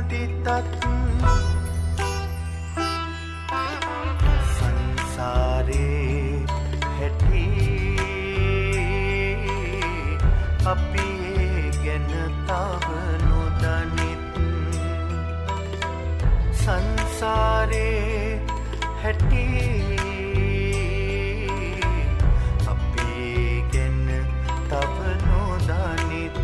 මදිතත් සංසාරේ හැටි අපි ගැන තව නොදනිත් සංසාරේ හැටි අපි ගැන තව නොදනිත්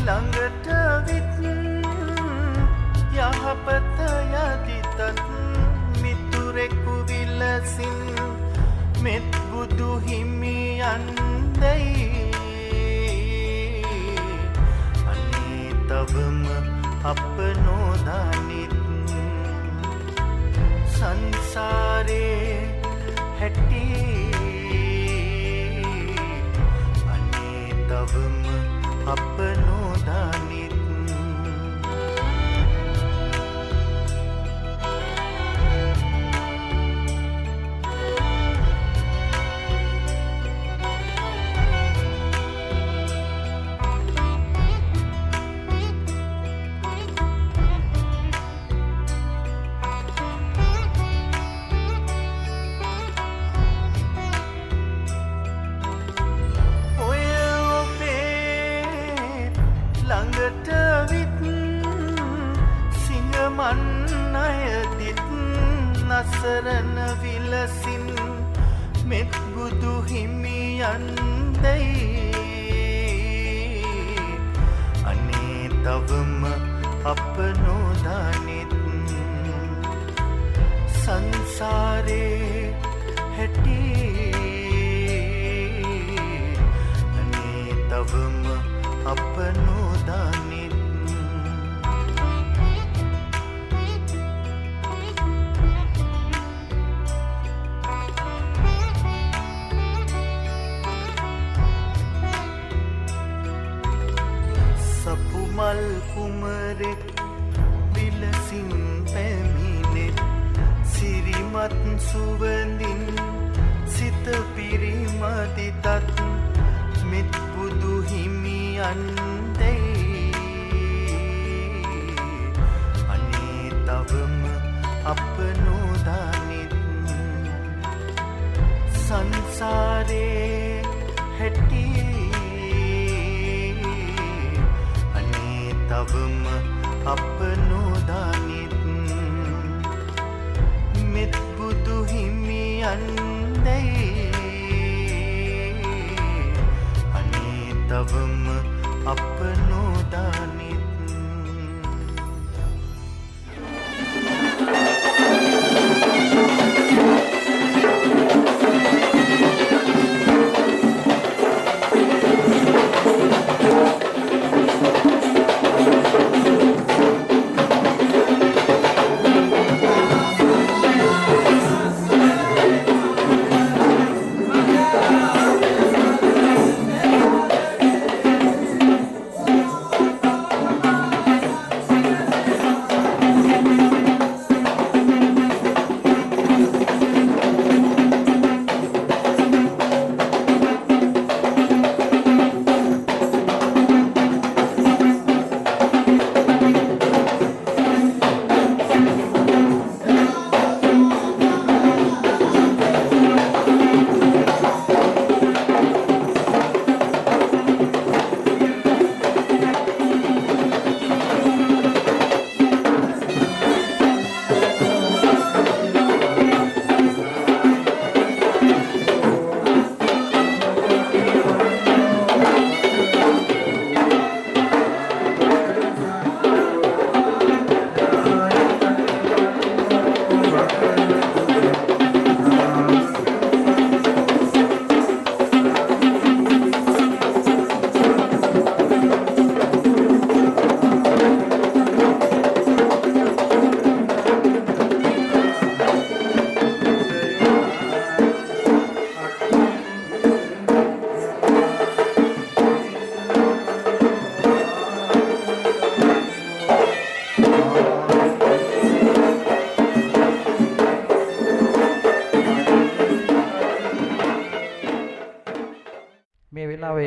ළඟට විත් යහපත යදිතත් මිතුරෙකු විලසින් මෙත් බුදු හිමියන්දයි අනේ තවම අප නොදනිත් සංසාරේ හැටි අනේ තවම අප නොදනිත් ළඟට විත් සිංහමන් අයදිත් නසරන විලසින් මෙත් බුදු හිමියන්දයි අනේ තවම අප නොදනිත් සංසාරේ හැටි අනේ තවම අප නොදනිත් සපුමල් කුමරෙක් විලසින් පැමිණෙත් සිරිමත් සුවඳින් සිත පිරිමදිතත් මෙත් බුදු හිමියන්දයි අනේ තවම අප නොදනිත් සංසාරේ හැටි අනේ තවම අප නොදනිත් මෙත් බුදු හිමියන්දයි තවම අප නො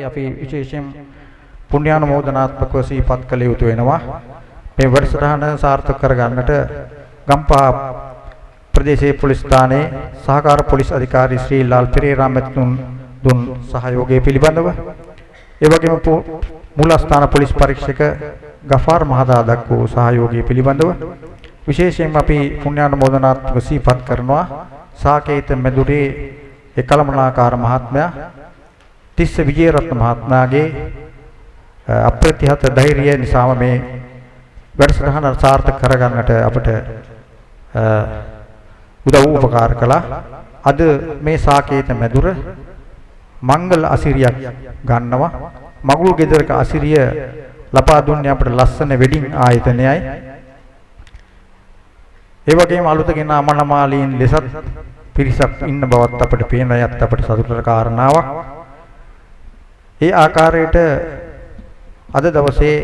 අපි විශේෂයෙන් පුණ්‍යානුමෝදනාත්මකව සිහිපත් කළ යුතු වෙනවා. මේ වැඩසටහන සාර්ථක කරගන්නට ගම්පහ ප්‍රදේශයේ පොලිස් ස්ථානයේ සහකාර පොලිස් අධිකාරී ශ්‍රී ලාල් පෙරේරා මැතිතුන් දුන් සහයෝගය පිළිබඳව ඒ වගේම මූලස්ථාන පොලිස් පරීක්ෂක ගෆාර් මහතා දක්වූ සහයෝගය පිළිබඳව විශේෂයෙන්ම අපි පුණ්‍යානුමෝදනාත්මක සිහිපත් කරනවා සාකේත මෙදුරේ එකලමනාකාර මහත්මයා තිස්ස විජේරත්න මහත්මයාගේ අප්‍රතිහත ධෛර්යය නිසාම මේ වැඩසටහන සාර්ථක කරගන්නට අපට උදව් උපකාර කළා. අද මේ සාකේත මෙදුර මංගල අසිරියක් ගන්නවා. මගුල් ගෙදරක අසිරිය ලබා දුන්නේ අපට ලස්සන වෙඩින් ආයතනයයි. ඒ වගේම අලුතගෙන අමනමාලීන් ලෙසත් පිරිසක් ඉන්න බවත් අපට පේන යත් අපට සතුටට කාරණාවක්. ඒ ආකාරයට අද දවසේ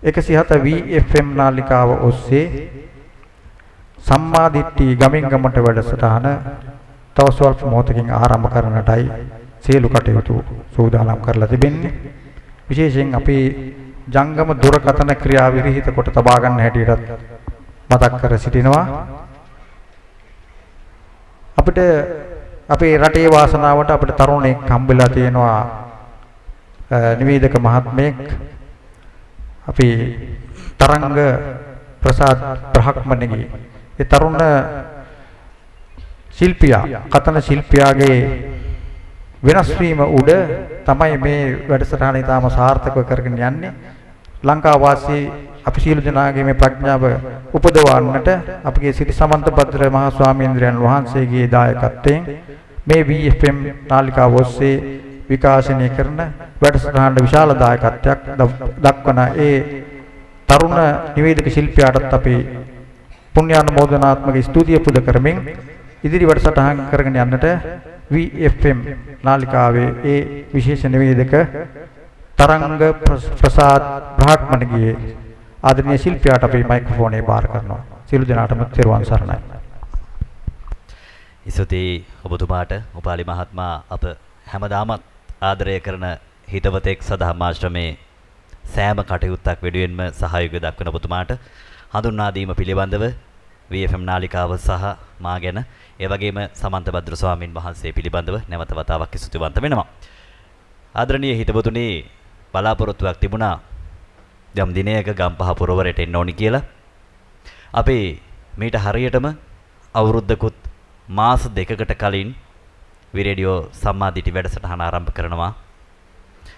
107 VFM නාලිකාව ඔස්සේ සම්මාදිට්ඨි ගමින් ගමට වැඩසටහන තව ස්වල්ප මොහොතකින් ආරම්භ කරන්නටයි සියලු කටයුතු සූදානම් කරලා තිබෙන්නේ. විශේෂයෙන් අපි ජංගම දුරකථන ක්‍රියා විරහිත කොට තබා ගන්න හැටියටත් මතක් කර සිටිනවා. අපිට අපේ රටේ වාසනාවට අපිට තරුණෙක් හම්බෙලා තියෙනවා නිවේදක මහත්මයෙක්. අපි තරංග ප්‍රසාද් බ්‍රහ්මණිගේ ඒ තරුණ ශිල්පියා කතන ශිල්පියාගේ වෙනස් වීම උඩ තමයි මේ වැඩසටහන ඉතාම සාර්ථකව කරගෙන යන්නේ. ලංකා වාසී අපි සියලු දෙනාගේ මේ ප්‍රඥාව උපදවන්නට අපගේ සිරි සමන්ත භද්‍ර මහ ස්වාමීන්ද්‍රයන් වහන්සේගේ දායකත්වයෙන් මේ VFM නාලිකාව ඔස්සේ විකාශනය කරන වැඩසටහනට විශාල දායකත්වයක් දක්වන ඒ තරුණ නිවේදක ශිල්පියාටත් අපි පුණ්‍යානුමෝදනාත්මක ස්තුතිය පුද කරමින් ඉදිරි වැඩසටහන් කරගෙන යන්නට VFM නාලිකාවේ ඒ විශේෂ නිවේදක තරංග ප්‍රසාද් බ්‍රහ්මණිගේ ආදරණීය ශිල්පියාට අපි මයික්‍රොෆෝනේ බාර කරනවා. සියලු දෙනාටම තෙරුවන් සරණයි. ඉසුති ඔබතුමාට උපාලි මහත්මයා අප හැමදාමත් ආදරය කරන හිතවතෙක් සදහමාශ්‍රමේ සෑම කටයුත්තක් වෙනුවෙන්ම සහයෝගය දක්වන ඔබතුමාට හඳුන්වා දීම පිළිබඳව VFM නාලිකාව සහ මා ගැන ඒ වගේම සමන්ත භද්‍ර ස්වාමින් වහන්සේ පිළිබඳව නැවත වතාවක් ස්තුතිවන්ත වෙනවා. ආදරණීය හිතවතුනි බලාපොරොත්තුවක් තිබුණා යම් දිනයක ගම්පහ පුරවරයට එන්න ඕනි කියලා. අපි මීට හරියටම අවුරුද්දකුත් මාස දෙකකට කලින් විරේඩියෝ සම්මාදිටි වැඩසටහන ආරම්භ කරනවා.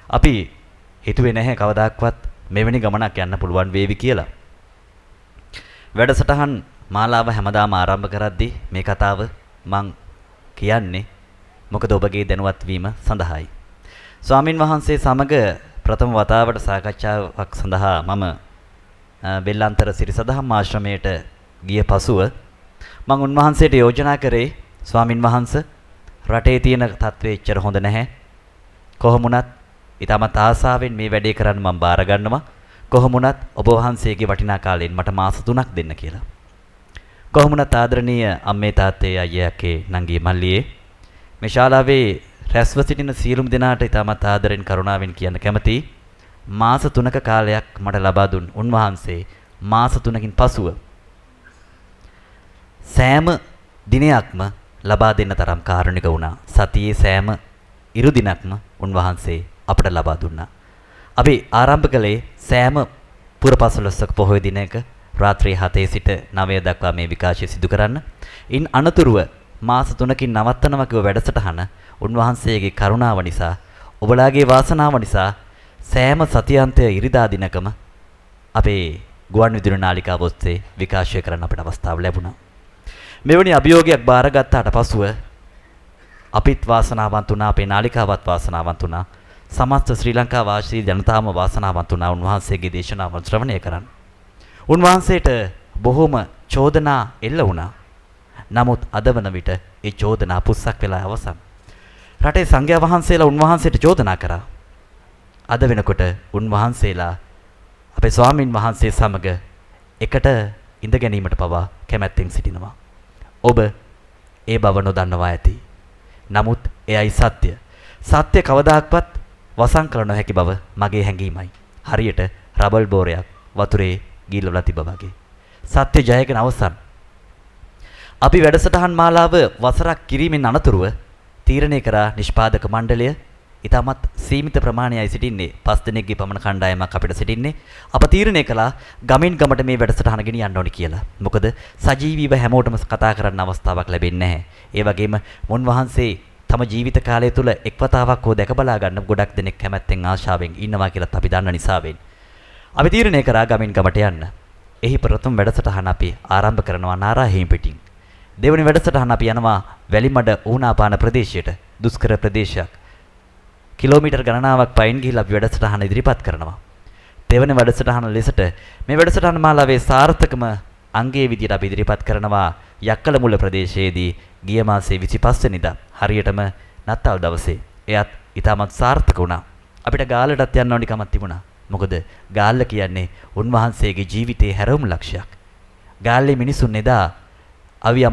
අපි හිතුවේ නැහැ කවදාක්වත් මෙවැනි ගමනක් යන්න පුළුවන් වේවි කියලා. වැඩසටහන් මාලාව හැමදාම ආරම්භ කරද්දී මේ කතාව මං කියන්නේ මොකද ඔබගේ දැනුවත් වීම සඳහායි. ස්වාමින් වහන්සේ සමග ප්‍රථම වතාවට සාකච්ඡාවක් සඳහා මම බෙල්ලන්තර සිරිසදහම් ආශ්‍රමයට ගිය පසුව මම උන්වහන්සේට යෝජනා කරේ ස්වාමින් වහන්සේ රටේ තියෙන තත්ත්වය එච්චර හොඳ නැහැ. කොහොමුණත් ඊටමත් ආසාවෙන් මේ වැඩේ කරන්න මම බාර ගන්නවා. කොහොමුණත් ඔබ වහන්සේගේ වටිනා කාලයෙන් මට මාස 3ක් දෙන්න කියලා. කොහොමුණත් ආදරණීය අම්මේ තාත්තේ අයියා අක්කේ නංගී මල්ලියේ මේ ශාලාවේ රැස්ව සිටින සියලුම දෙනාට ඊටමත් ආදරෙන් කරුණාවෙන් කියන්න කැමතියි. මාස 3ක කාලයක් මට ලබා දුන් උන්වහන්සේ මාස 3කින් පසුව සෑම දිනයක්ම ලබා දෙන්න තරම් කාරුණික වුණා. සතියේ සෑම ඉරු දිනක්ම උන්වහන්සේ අපට ලබා දුන්නා. අපි ආරම්භ කළේ සෑම පුරපසළොස්වක පොහොය දිනයක රාත්‍රී 7 සිට 9 දක්වා මේ විකාශය සිදු කරන්න. ඉන් අනතුරුව මාස 3කින් නවත්තනවා කිව්ව වැඩසටහන උන්වහන්සේගේ කරුණාව නිසා ඔබලාගේ වාසනාව නිසා සෑම සතියාන්තය ඉරිදා දිනකම අපේ ගුවන් විදුලි නාලිකාව ඔස්සේ විකාශය කරන්න අපට අවස්ථාව ලැබුණා. මෙවැනි අභියෝගයක් බාරගත්තාට පසුව අපිත් වාසනාවන්ත වුණා, අපේ නාලිකාවත් වාසනාවන්ත වුණා, සමස්ත ශ්‍රී ලංකා වාසී ජනතාවම වාසනාවන්ත වුණා උන්වහන්සේගේ දේශනාවල් ශ්‍රවණය කරන්න. උන්වහන්සේට බොහෝම චෝදනා එල්ල වුණා. නමුත් අද වන විට ඒ චෝදනා පුස්සක් වෙලා අවසන්. රටේ සංඝයා වහන්සේලා උන්වහන්සේට චෝදනා කරා. අද වෙනකොට උන්වහන්සේලා අපේ ස්වාමින් වහන්සේ සමග එකට ඉඳ ගැනීමට පවා කැමැත්තෙන් සිටිනවා. ඔබ ඒ බව නොදන්නවා ඇති. නමුත් එයයි සත්‍ය. සත්‍ය කවදාක්වත් වසන් කළ නොහැකි බව මගේ හැඟීමයි. හරියට රබල් බෝරයක් වතුරේ ගිල්ලවලා තිබ්බා වගේ. සත්‍ය ජයගෙන අවසන්. අපි වැඩසටහන් මාලාව වසරක් කිරීමෙන් අනතුරුව තීරණය කරා නිෂ්පාදක මණ්ඩලය ඉතාමත් සීමිත ප්‍රමාණයයි සිටින්නේ. 5 දෙනෙක්ගේ පමණ කණ්ඩායමක් අපිට සිටින්නේ. අප තීරණය කළා ගමින් ගමට මේ වැඩසටහන ගෙනියන්න ඕනි කියලා. මොකද සජීවීව හැමෝටම කතා කරන්න අවස්ථාවක් ලැබෙන්නේ නැහැ. ඒ වගේම මුන්වහන්සේ තම ජීවිත කාලය තුළ එක්වතාවක් හෝ දැක බලා ගන්න ගොඩක් දෙනෙක් කැමැත්තෙන් ආශාවෙන් ඉන්නවා කියලාත් අපි දන්න නිසාවෙන් අපි තීරණය කරා ගමින් ගමට යන්න. එහි ප්‍රථම වැඩසටහන අපි ආරම්භ කරනවා නාරාහෙම් පිටින්. දෙවැනි වැඩසටහන අපි යනවා වැලිමඩ ඌනාපාන ප්‍රදේශයට. දුෂ්කර ප්‍රදේශයක්. කිලෝමීටර් ගණනාවක් පයින් ගිහිල්ලා අපි වැඩසටහන ඉදිරිපත් කරනවා. දෙවැනි වැඩසටහන ලෙසට මේ වැඩසටහන මාලාවේ සාර්ථකම අංගයේ විදියට අපි ඉදිරිපත් කරනවා යක්කල මුල ප්‍රදේශයේදී ගිය මාසේ 25 වෙනිදා හරියටම නත්තල් දවසේ. එයත් ඉතාමත් සාර්ථක වුණා. අපිට ගාල්ලටත් යන්න ඕනි කමක් තිබුණා. මොකද ගාල්ල කියන්නේ උන්වහන්සේගේ ජීවිතයේ හැරවුම් ලක්ෂයක්. ගාල්ලේ මිනිසුන් එදා අවි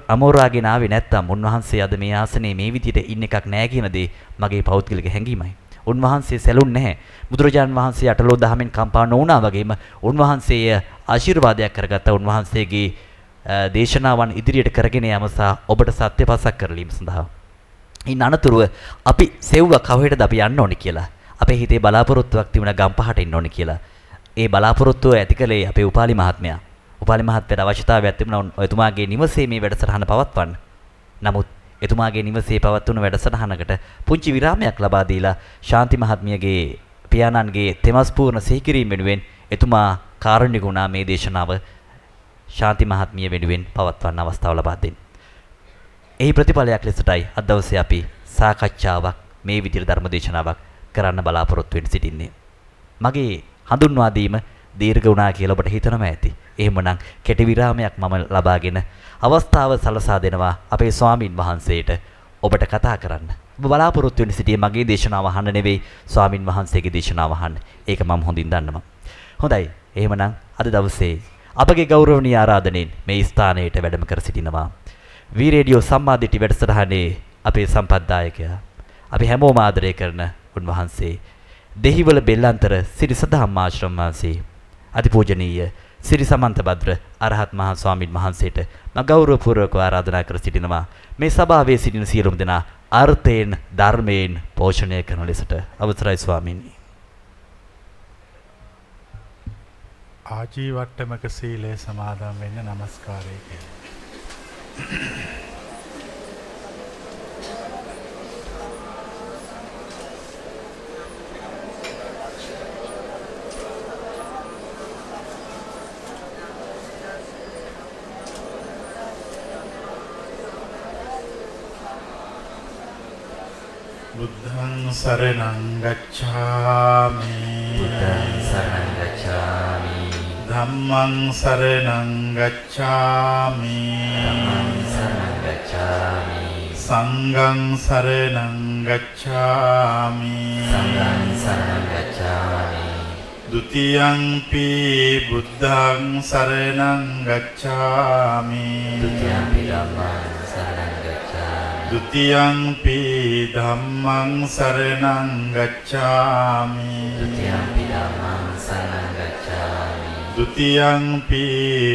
අමෝරාගෙන ආවේ නැත්තම් උන්වහන්සේ අද මේ ආසනයේ මේ විදිහට ඉන්න එකක් නෑ කියන දේ මගේ පෞද්ගලික හැඟීමයි. උන්වහන්සේ සැලුන් නැහැ. බුදුරජාන් වහන්සේ අටලෝ දහමෙන් කම්පා නොවුණා වගේම උන්වහන්සේ ආශිර්වාදයක් කරගත්ත උන්වහන්සේගේ දේශනාවන් ඉදිරියට කරගෙන යාම සහ ඔබට සත්‍ය පසක් කරලීම සඳහා. ඉන් අනතුරුව අපි සෙව්වා කවහෙටද අපි යන්න ඕනි කියලා. අපේ හිතේ බලාපොරොත්තුවක් තිබුණා ගම්පහට එන්න ඕනි කියලා. ඒ බලාපොරොත්තුව ඇති කළේ අපේ උපාලි මහත්මයා. උපාලි මහත්මයාට අවශ්‍යතාවයක් තිබුණා එතුමාගේ නිවසේ මේ වැඩසටහන පවත්වන්න. නමුත් එතුමාගේ නිවසේ පවත්වන වැඩසටහනකට පුංචි විරාමයක් ලබා දීලා ශාන්ති මහත්මියගේ පියාණන්ගේ තෙමස් පූර්ණ සිහිකිරීම වෙනුවෙන් එතුමා කාරුණික වුණා මේ දේශනාව ශාන්ති මහත්මිය වෙනුවෙන් පවත්වන්න අවස්ථාව ලබා දෙන්න. එහි ප්‍රතිඵලයක් ලෙසටයි අද දවසේ අපි සාකච්ඡාවක් මේ විදිහට ධර්ම දේශනාවක් කරන්න බලාපොරොත්තු වෙන්න සිටින්නේ. මගේ හඳුන්වා දීම දීර්ඝ වුණා කියලා ඔබට හිතනම ඇති. එහෙමනම් කෙටි විරාමයක් මම ලබාගෙන අවස්ථාව සලසා දෙනවා අපේ ස්වාමින් වහන්සේට ඔබට කතා කරන්න. ඔබ බලාපොරොත්තු වෙන්න සිටියේ මගේ දේශනාව අහන්න නෙවෙයි ස්වාමින් වහන්සේගේ දේශනාව අහන්න. ඒක මම හොඳින් දන්නවා. හොඳයි. එහෙමනම් අද දවසේ අපගේ ගෞරවනීය ආරාධනෙන් මේ ස්ථානයට වැඩම කර සිටිනවා වී රේඩියෝ සම්මාදිටි වැඩසටහනේ අපේ සම්පත්දායකයා අපි හැමෝම ආදරය කරන උන්වහන්සේ දෙහිවල බෙල්ලන්තර සිරි සදහම් ආශ්‍රම වාසී අතිපූජනීය සිරි සමන්ත භද්‍ර අරහත් මහා ස්වාමීන් වහන්සේට මම ගෞරවපූර්වකව ආරාධනා කර සිටිනවා මේ සභාවේ සිටින සියලුම දෙනා අර්ථයෙන් ධර්මයෙන් පෝෂණය කරන ලෙසට අවසරයි ස්වාමීනි. ආජීවට්ටමක සීලය සමාදන් වෙන්න নমස්කාරය කියලා. බුද්ධං සරණං ගච්ඡාමි බුද්ධං සරණං ගච්ඡාමි ධම්මං සරණං ගච්ඡාමි ධම්මං සරණං ගච්ඡාමි සංඝං සරණං ගච්ඡාමි සංඝං සරණං ගච්ඡාමි ဒ ුතියංපි බුද්ධං සරණං ගච්ඡාමි ဒုတိယံ පි ධම්මං සරණං ගච්ඡාමි ဒ ුතියංපි ධම්මං සරණං ගච්ඡාමි ဒုတိယံ පි ධම්මං සරණං ගච්ඡාමි ဒ ුතියංපි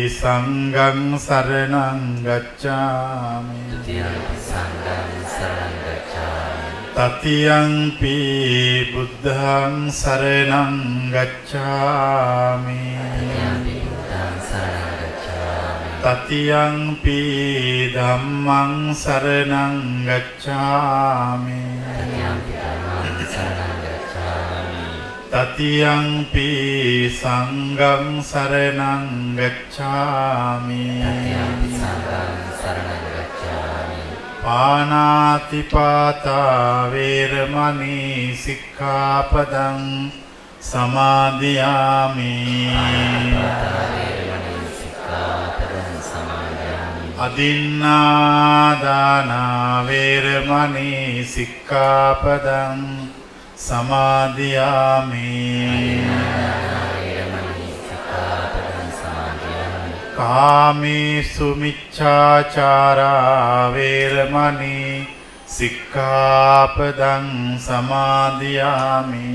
සංඝං සරණං ගච්ඡාමි ဒုတိယံ පි සංඝං සරණං ගච්ඡාමි තතියංපි බුද්ධං සරණං ගච්ඡාමි တတိယံ පි බුද්ධං සරණං ගච්ඡාමි තතියංපි ධම්මං සරණං ගච්ඡාමි တတိယံ පි සංඝං සරණං ගච්ඡාමි පානාතිපාතා වේරමණී සික්ඛාපදං සමාදියාමි අදින්නාදානා වේරමණී සික්ඛාපදං සමාදියාමි කාමේසු මිච්ඡාචාරා වේරමණී සික්ඛාපදං සමාදියාමි.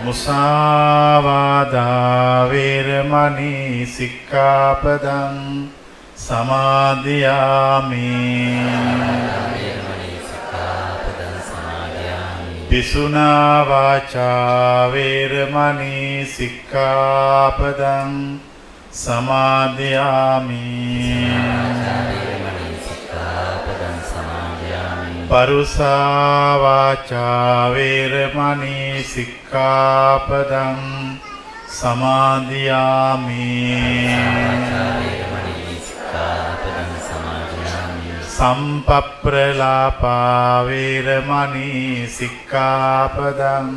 මුසාවාදා වේරමණී සික්ඛාපදං සමාදියාමි. පිසුනා වාචා වේරමණී සික්ඛාපදං සමාදියාමි. පරුසා වාචා වේරමණී සික්ඛාපදං සමාදියාමි. සම්පප්ප්‍රලාපා වේරමණී සික්ඛාපදං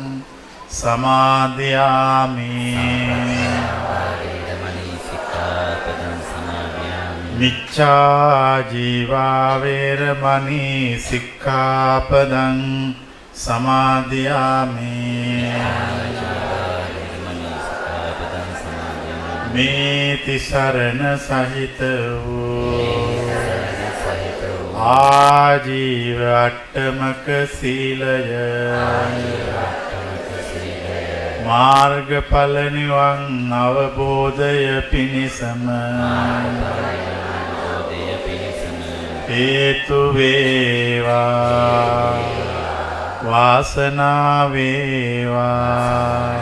සමාදියාමි. මිච්ඡා ජීවා වේරමණී සික්ඛාපදං සමාදියාමි. මේ තිසරණ සහිත වූ ආජීව අට්ඨමක සීලය මාර්ගඵල නිවන් අවබෝධය පිණිසම හේතු වේවා වාසනාව වේවා.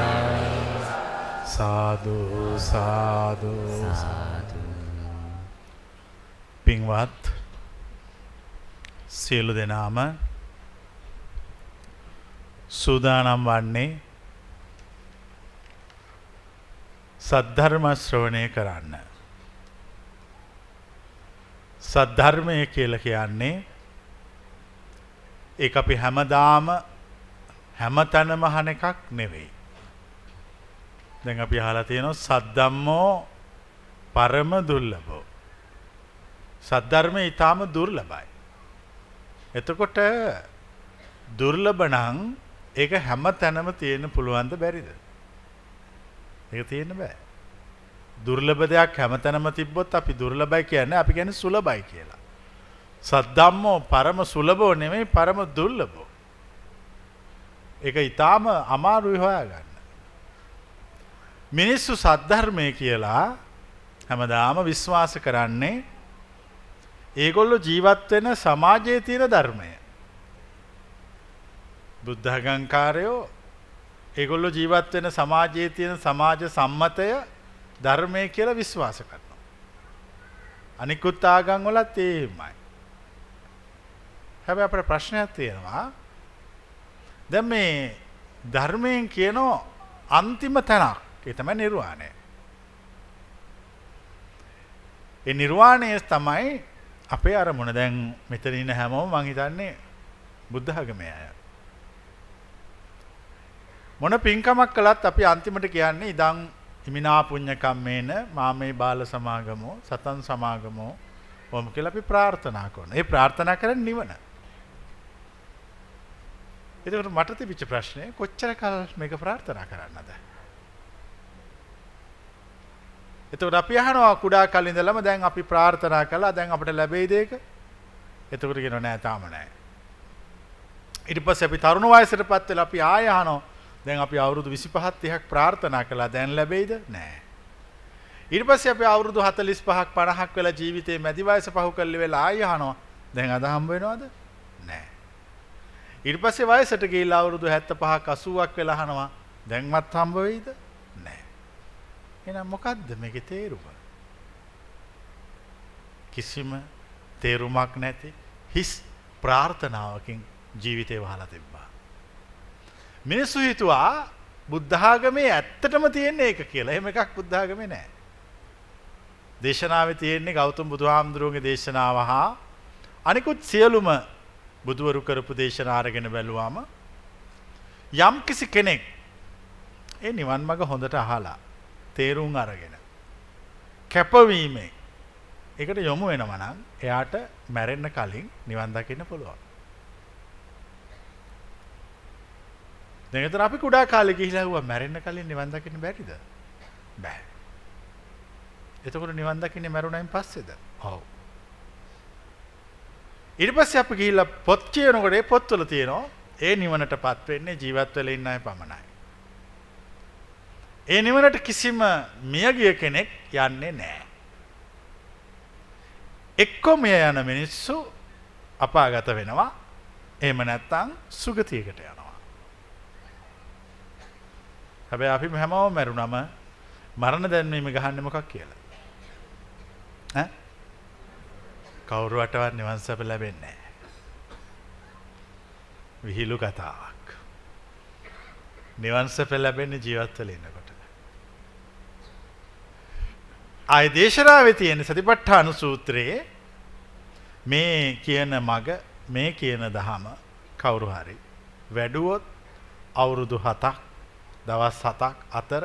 සාදු සාදු සාදු. පින්වත් සියලු දෙනාම සූදානම් වන්නේ සද්ධර්ම ශ්‍රවණය කරන්න. සද්ධර්මය කියලා කියන්නේ ඒක අපි හැමදාම හැමතැනම අහන එකක් නෙවෙයි. දැන් අපි අහලා තියෙනවා සද්ධම්මෝ පරම දුර්ලභෝ. සද්ධර්මය ඊටාම දුර්ලභයි. එතකොට දුර්ලභ නම් ඒක හැමතැනම තියෙන්න පුළුවන්ද බැරිද? ඒක තියෙන්න බෑ. දුර්ලභ දෙයක් හැමතැනම තිබ්බොත් අපි දුර්ලභයි කියන්නේ අපි කියන්නේ සුලභයි කියලා. සද්ධම්මෝ පරම සුලභෝ නෙමෙයි පරම දුර්ලභෝ. ඒක ඊටාම අමාරුයි හොයාගන්න. මිනිස්සු සද්ධර්මය කියලා හැමදාම විශ්වාස කරන්නේ ඒගොල්ලෝ ජීවත් වෙන සමාජයේ තියෙන ධර්මය. බුද්ධඝංකාරයෝ ඒගොල්ලෝ ජීවත් වෙන සමාජයේ තියෙන සමාජ සම්මතය ධර්මය කියලා විශ්වාස කරනවා. අනිකුත් ආගම් වලත් එහෙමයි. හැබැයි අපේ ප්‍රශ්නයක් තියෙනවා. දැන් මේ ධර්මයෙන් කියනෝ අන්තිම තැනක්. ඒ තමයි නිර්වාණය. ඒ නිර්වාණය තමයි අපේ අරමුණ. දැන් මෙතන ඉන්න හැමෝම මං හිතන්නේ බුද්ධ ආගමේ අය. මොන පින්කමක් කළත් අපි අන්තිමට කියන්නේ ඉදන් හිමිනා පුඤ්ඤ කම්මේන මාමේ බාල සමාගමෝ සතන් සමාගමෝ වම් කියලා අපි ප්‍රාර්ථනා කරනවා. ඒ ප්‍රාර්ථනා කරන්නේ නිවන. ඒකට මට තිබිච්ච ප්‍රශ්නේ කොච්චර කල් මේක ප්‍රාර්ථනා කරන්නද? එතකොට අපි අහනවා කුඩා කල් ඉඳලම දැන් අපි ප්‍රාර්ථනා කළා දැන් අපිට ලැබෙයිද ඒක? එතකොට කියනවා නෑ තාම නෑ. ඊට පස්සේ අපි තරුණ වයසටපත් වෙලා අපි ආය අහනවා දැන් අපි අවුරුදු 25ක් 30ක් ප්‍රාර්ථනා කළා දැන් ලැබෙයිද? නෑ. ඊට පස්සේ අපි අවුරුදු 45ක් 50ක් වෙලා ජීවිතේ මැදි වයස පහු කල්ලි වෙලා ආය අහනවා දැන් අද හම්බ වෙනවද? නෑ. ඊට පස්සේ වයසට ගිහිල්ලා අවුරුදු 75ක් 80ක් වෙලා අහනවා දැන්වත් හම්බ වෙයිද? නෑ. එහෙනම් මොකද්ද මේකේ තේරුම? කිසිම තේරුමක් නැති හිස් ප්‍රාර්ථනාවකින් ජීවිතේ වහලා තිබ්බා. මිනිස්සු හිතුවා බුද්ධ ආගමේ ඇත්තටම තියෙන්නේ ඒක කියලා. එහෙම එකක් බුද්ධ ආගමේ නැහැ. දේශනාවේ තියෙන්නේ ගෞතම බුදුහාමුදුරුවන්ගේ දේශනාව හා අනිකුත් සියලුම බුදුවරු කරපු දේශනා අරගෙන බැලුවාම යම් කිසි කෙනෙක් ඒ නිවන් මඟ හොඳට අහලා තේරුම් අරගෙන කැපවීමෙන් ඒකට යොමු වෙනවා නම් එයාට මැරෙන්න කලින් නිවන් දකින්න පුළුවන්. දැන් ඒතර අපි කුඩා කාලේ ගිහිලා හුවා මැරෙන්න කලින් නිවන් දකින්න බැරිද? බෑ. එතකොට නිවන් දකින්නේ මරුණයින් පස්සේද? ඔව්. ඊට පස්සේ අපි ගිහිල්ලා පොත් කියනකොට ඒ පොත්වල තියෙනවා ඒ නිවනටපත් වෙන්නේ ජීවත් වෙලා ඉන්න අය පමණයි. ඒ නිවනට කිසිම මියගිය කෙනෙක් යන්නේ නැහැ. එක්කෝ මිය යන මිනිස්සු අපාගත වෙනවා. එහෙම නැත්නම් සුගතියකට යනවා. හැබැයි අපි හැමෝම මරුණම මරණ දැන්වීම ගහන්නේ මොකක් කියලා? ඈ? කවුරුවටවත් නිවන් සැප ලැබෙන්නේ නැහැ. විහිළු කතාවක්. නිවන් සැප ලැබෙන්නේ ජීවත් වෙලා ඉන්නකොට. ආය දේශනාවේ තියෙන සතිපට්ඨාන සූත්‍රයේ මේ කියන මග මේ කියන දහම කවුරු හරි වැඩුවොත් අවුරුදු 7ක් දවස් 7ක් අතර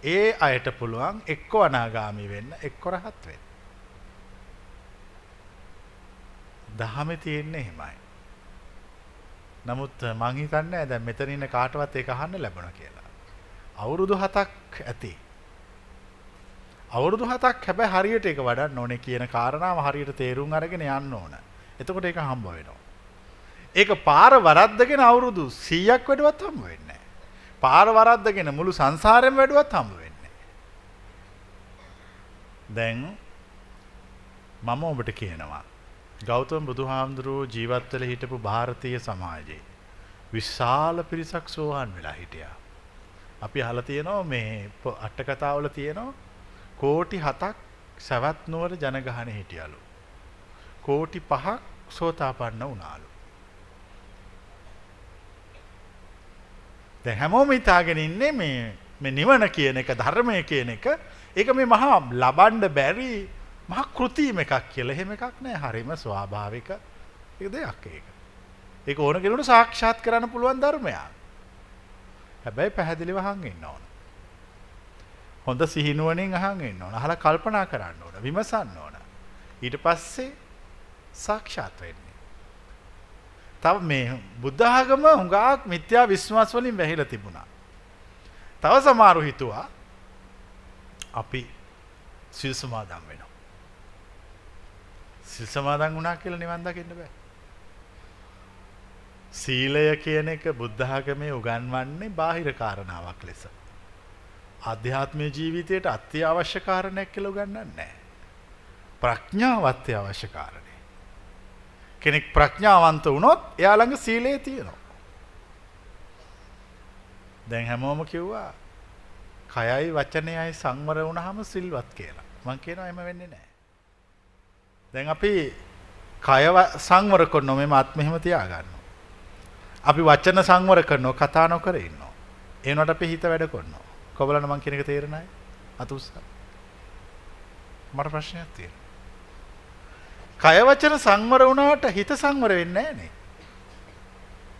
ඒ අයට පුළුවන් එක්ක අනාගාමී වෙන්න එක්ක රහත් වෙන්න. දහමේ තියෙන්නේ එහෙමයි. නමුත් මං හිතන්නේ දැන් මෙතන ඉන්න කාටවත් ඒක අහන්න ලැබුණා කියලා. අවුරුදු 7ක් ඇති. අවුරුදු 7ක් හැබැයි හරියට ඒක වඩන්න ඕනේ කියන කාරණාව හරියට තේරුම් අරගෙන යන්න ඕන. එතකොට ඒක හම්බ වෙනවා. ඒක පාර වරද්දගෙන අවුරුදු 100ක් වැඩුවත් හම්බ වෙන්නේ නැහැ. පාර වරද්දගෙන මුළු සංසාරෙම වැඩුවත් හම්බ වෙන්නේ නැහැ. දැන් මම ඔබට කියනවා ගෞතම බුදුහාමුදුරුවෝ ජීවත් වෙලා හිටපු ಭಾರತೀಯ සමාජයේ විශාල පිරිසක් සෝවාන් වෙලා හිටියා. අපි අහලා තියෙනවා මේ අට කතාවල තියෙනවා කෝටි 7ක් සවැත් නුවර ජනගහනේ හිටියලු. කෝටි 5ක් සෝතාපන්න වුණාලු. දැන් හැමෝම හිතාගෙන ඉන්නේ මේ නිවන කියන එක ධර්මය කියන එක ඒක මේ මහා ලබන්න බැරි මහා කෘතිම එකක් කියලා. එහෙම එකක් නෑ. හරිම ස්වාභාවික දෙයක් ඒක. ඒක ඕන කෙනෙකුට සාක්ෂාත් කරන්න පුළුවන් ධර්මයක්. හැබැයි පැහැදිලිව අහන් ඉන්න ඕන. හොඳ සිහිනුවණින් අහන් ඉන්න ඕන. අහලා කල්පනා කරන්න ඕන. විමසන්න ඕන. ඊට පස්සේ සාක්ෂාත් වෙන්නේ. තව මේ බුද්ධ ආගම හුඟක් මිත්‍යා විශ්වාස වලින් වැහිලා තිබුණා. තව සමහරු හිතුවා අපි සිල් සමාදන් වෙනවා. සිල් සමාදන් වුණා කියලා නිවන් දකින්න බෑ. සීලය කියන එක බුද්ධ ආගමේ උගන්වන්නේ බාහිර කාරණාවක් ලෙස. ආධ්‍යාත්මික ජීවිතයට අත්‍යවශ්‍ය කාරණයක් කියලා උගන්වන්නේ නැහැ. ප්‍රඥාව අත්‍යවශ්‍ය කාරණේ. කෙනෙක් ප්‍රඥාවන්ත වුණොත් එයා ළඟ සීලය තියෙනවා. දැන් හැමෝම කිව්වා කයයි වචනයයි සංවර වුණාම සිල්වත් කියලා. මම කියනවා එහෙම වෙන්නේ නැහැ. දැන් අපි කය සංවර කරනවා මේ මාත් මෙහෙම තියාගන්නවා. අපි වචන සංවර කරනවා කතා නොකර ඉන්නවා. ඒ වුණාට අපි හිත වැඩ කරනවා. කොබලන මං කියන එක තේරෙන්නේ අත උස්සා. මට ප්‍රශ්නයක් තියෙනවා. කය වචන සංවර වුණාට හිත සංවර වෙන්නේ නැහැ නේ.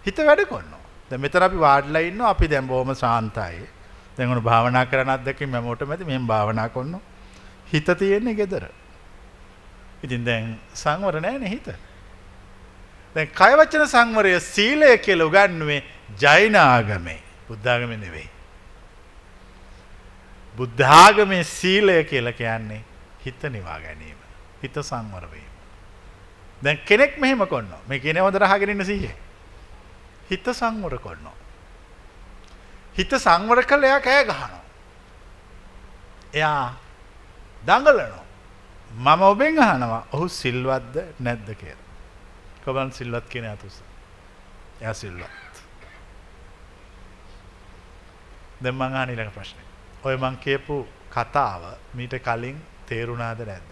හිත වැඩ කරනවා. දැන් මෙතන අපි වාඩිලා ඉන්නවා. අපි දැන් බොහොම සාන්තයි. දැන් උන භාවනා කරන අත්දැකීම් මමෝට මැද මෙහෙම භාවනා කරනවා. හිත තියෙන්නේ gedara. ඉතින් දැන් සංවර නැහැනේ හිත. දැන් කය වචන සංවරය සීලය කියලා උගන්වන්නේ ජෛන ආගමේ. බුද්ධ ආගමේ නෙවෙයි. බුද්ධ ආගමේ සීලය කියලා කියන්නේ හිත නිවා ගැනීම. හිත සංවර වීම. දැන් කෙනෙක් මෙහෙම කරනවා. මේ කියන්නේ හොඳට අහගෙන ඉන්න සීයේ. හිත සංවර කරනවා. හිත සංවර කළා එයා කෑ ගහනවා. එයා දඟලනවා. මම ඔබෙන් අහනවා ඔහු සිල්වත්ද නැද්ද කියලා. කොබන් සිල්වත් කියන අතොස්ස. එයා සිල්වත්. දැන් මං අහන ඊළඟ ප්‍රශ්නේ. ඔය මං කියපු කතාව මීට කලින් තේරුණාද නැද්ද?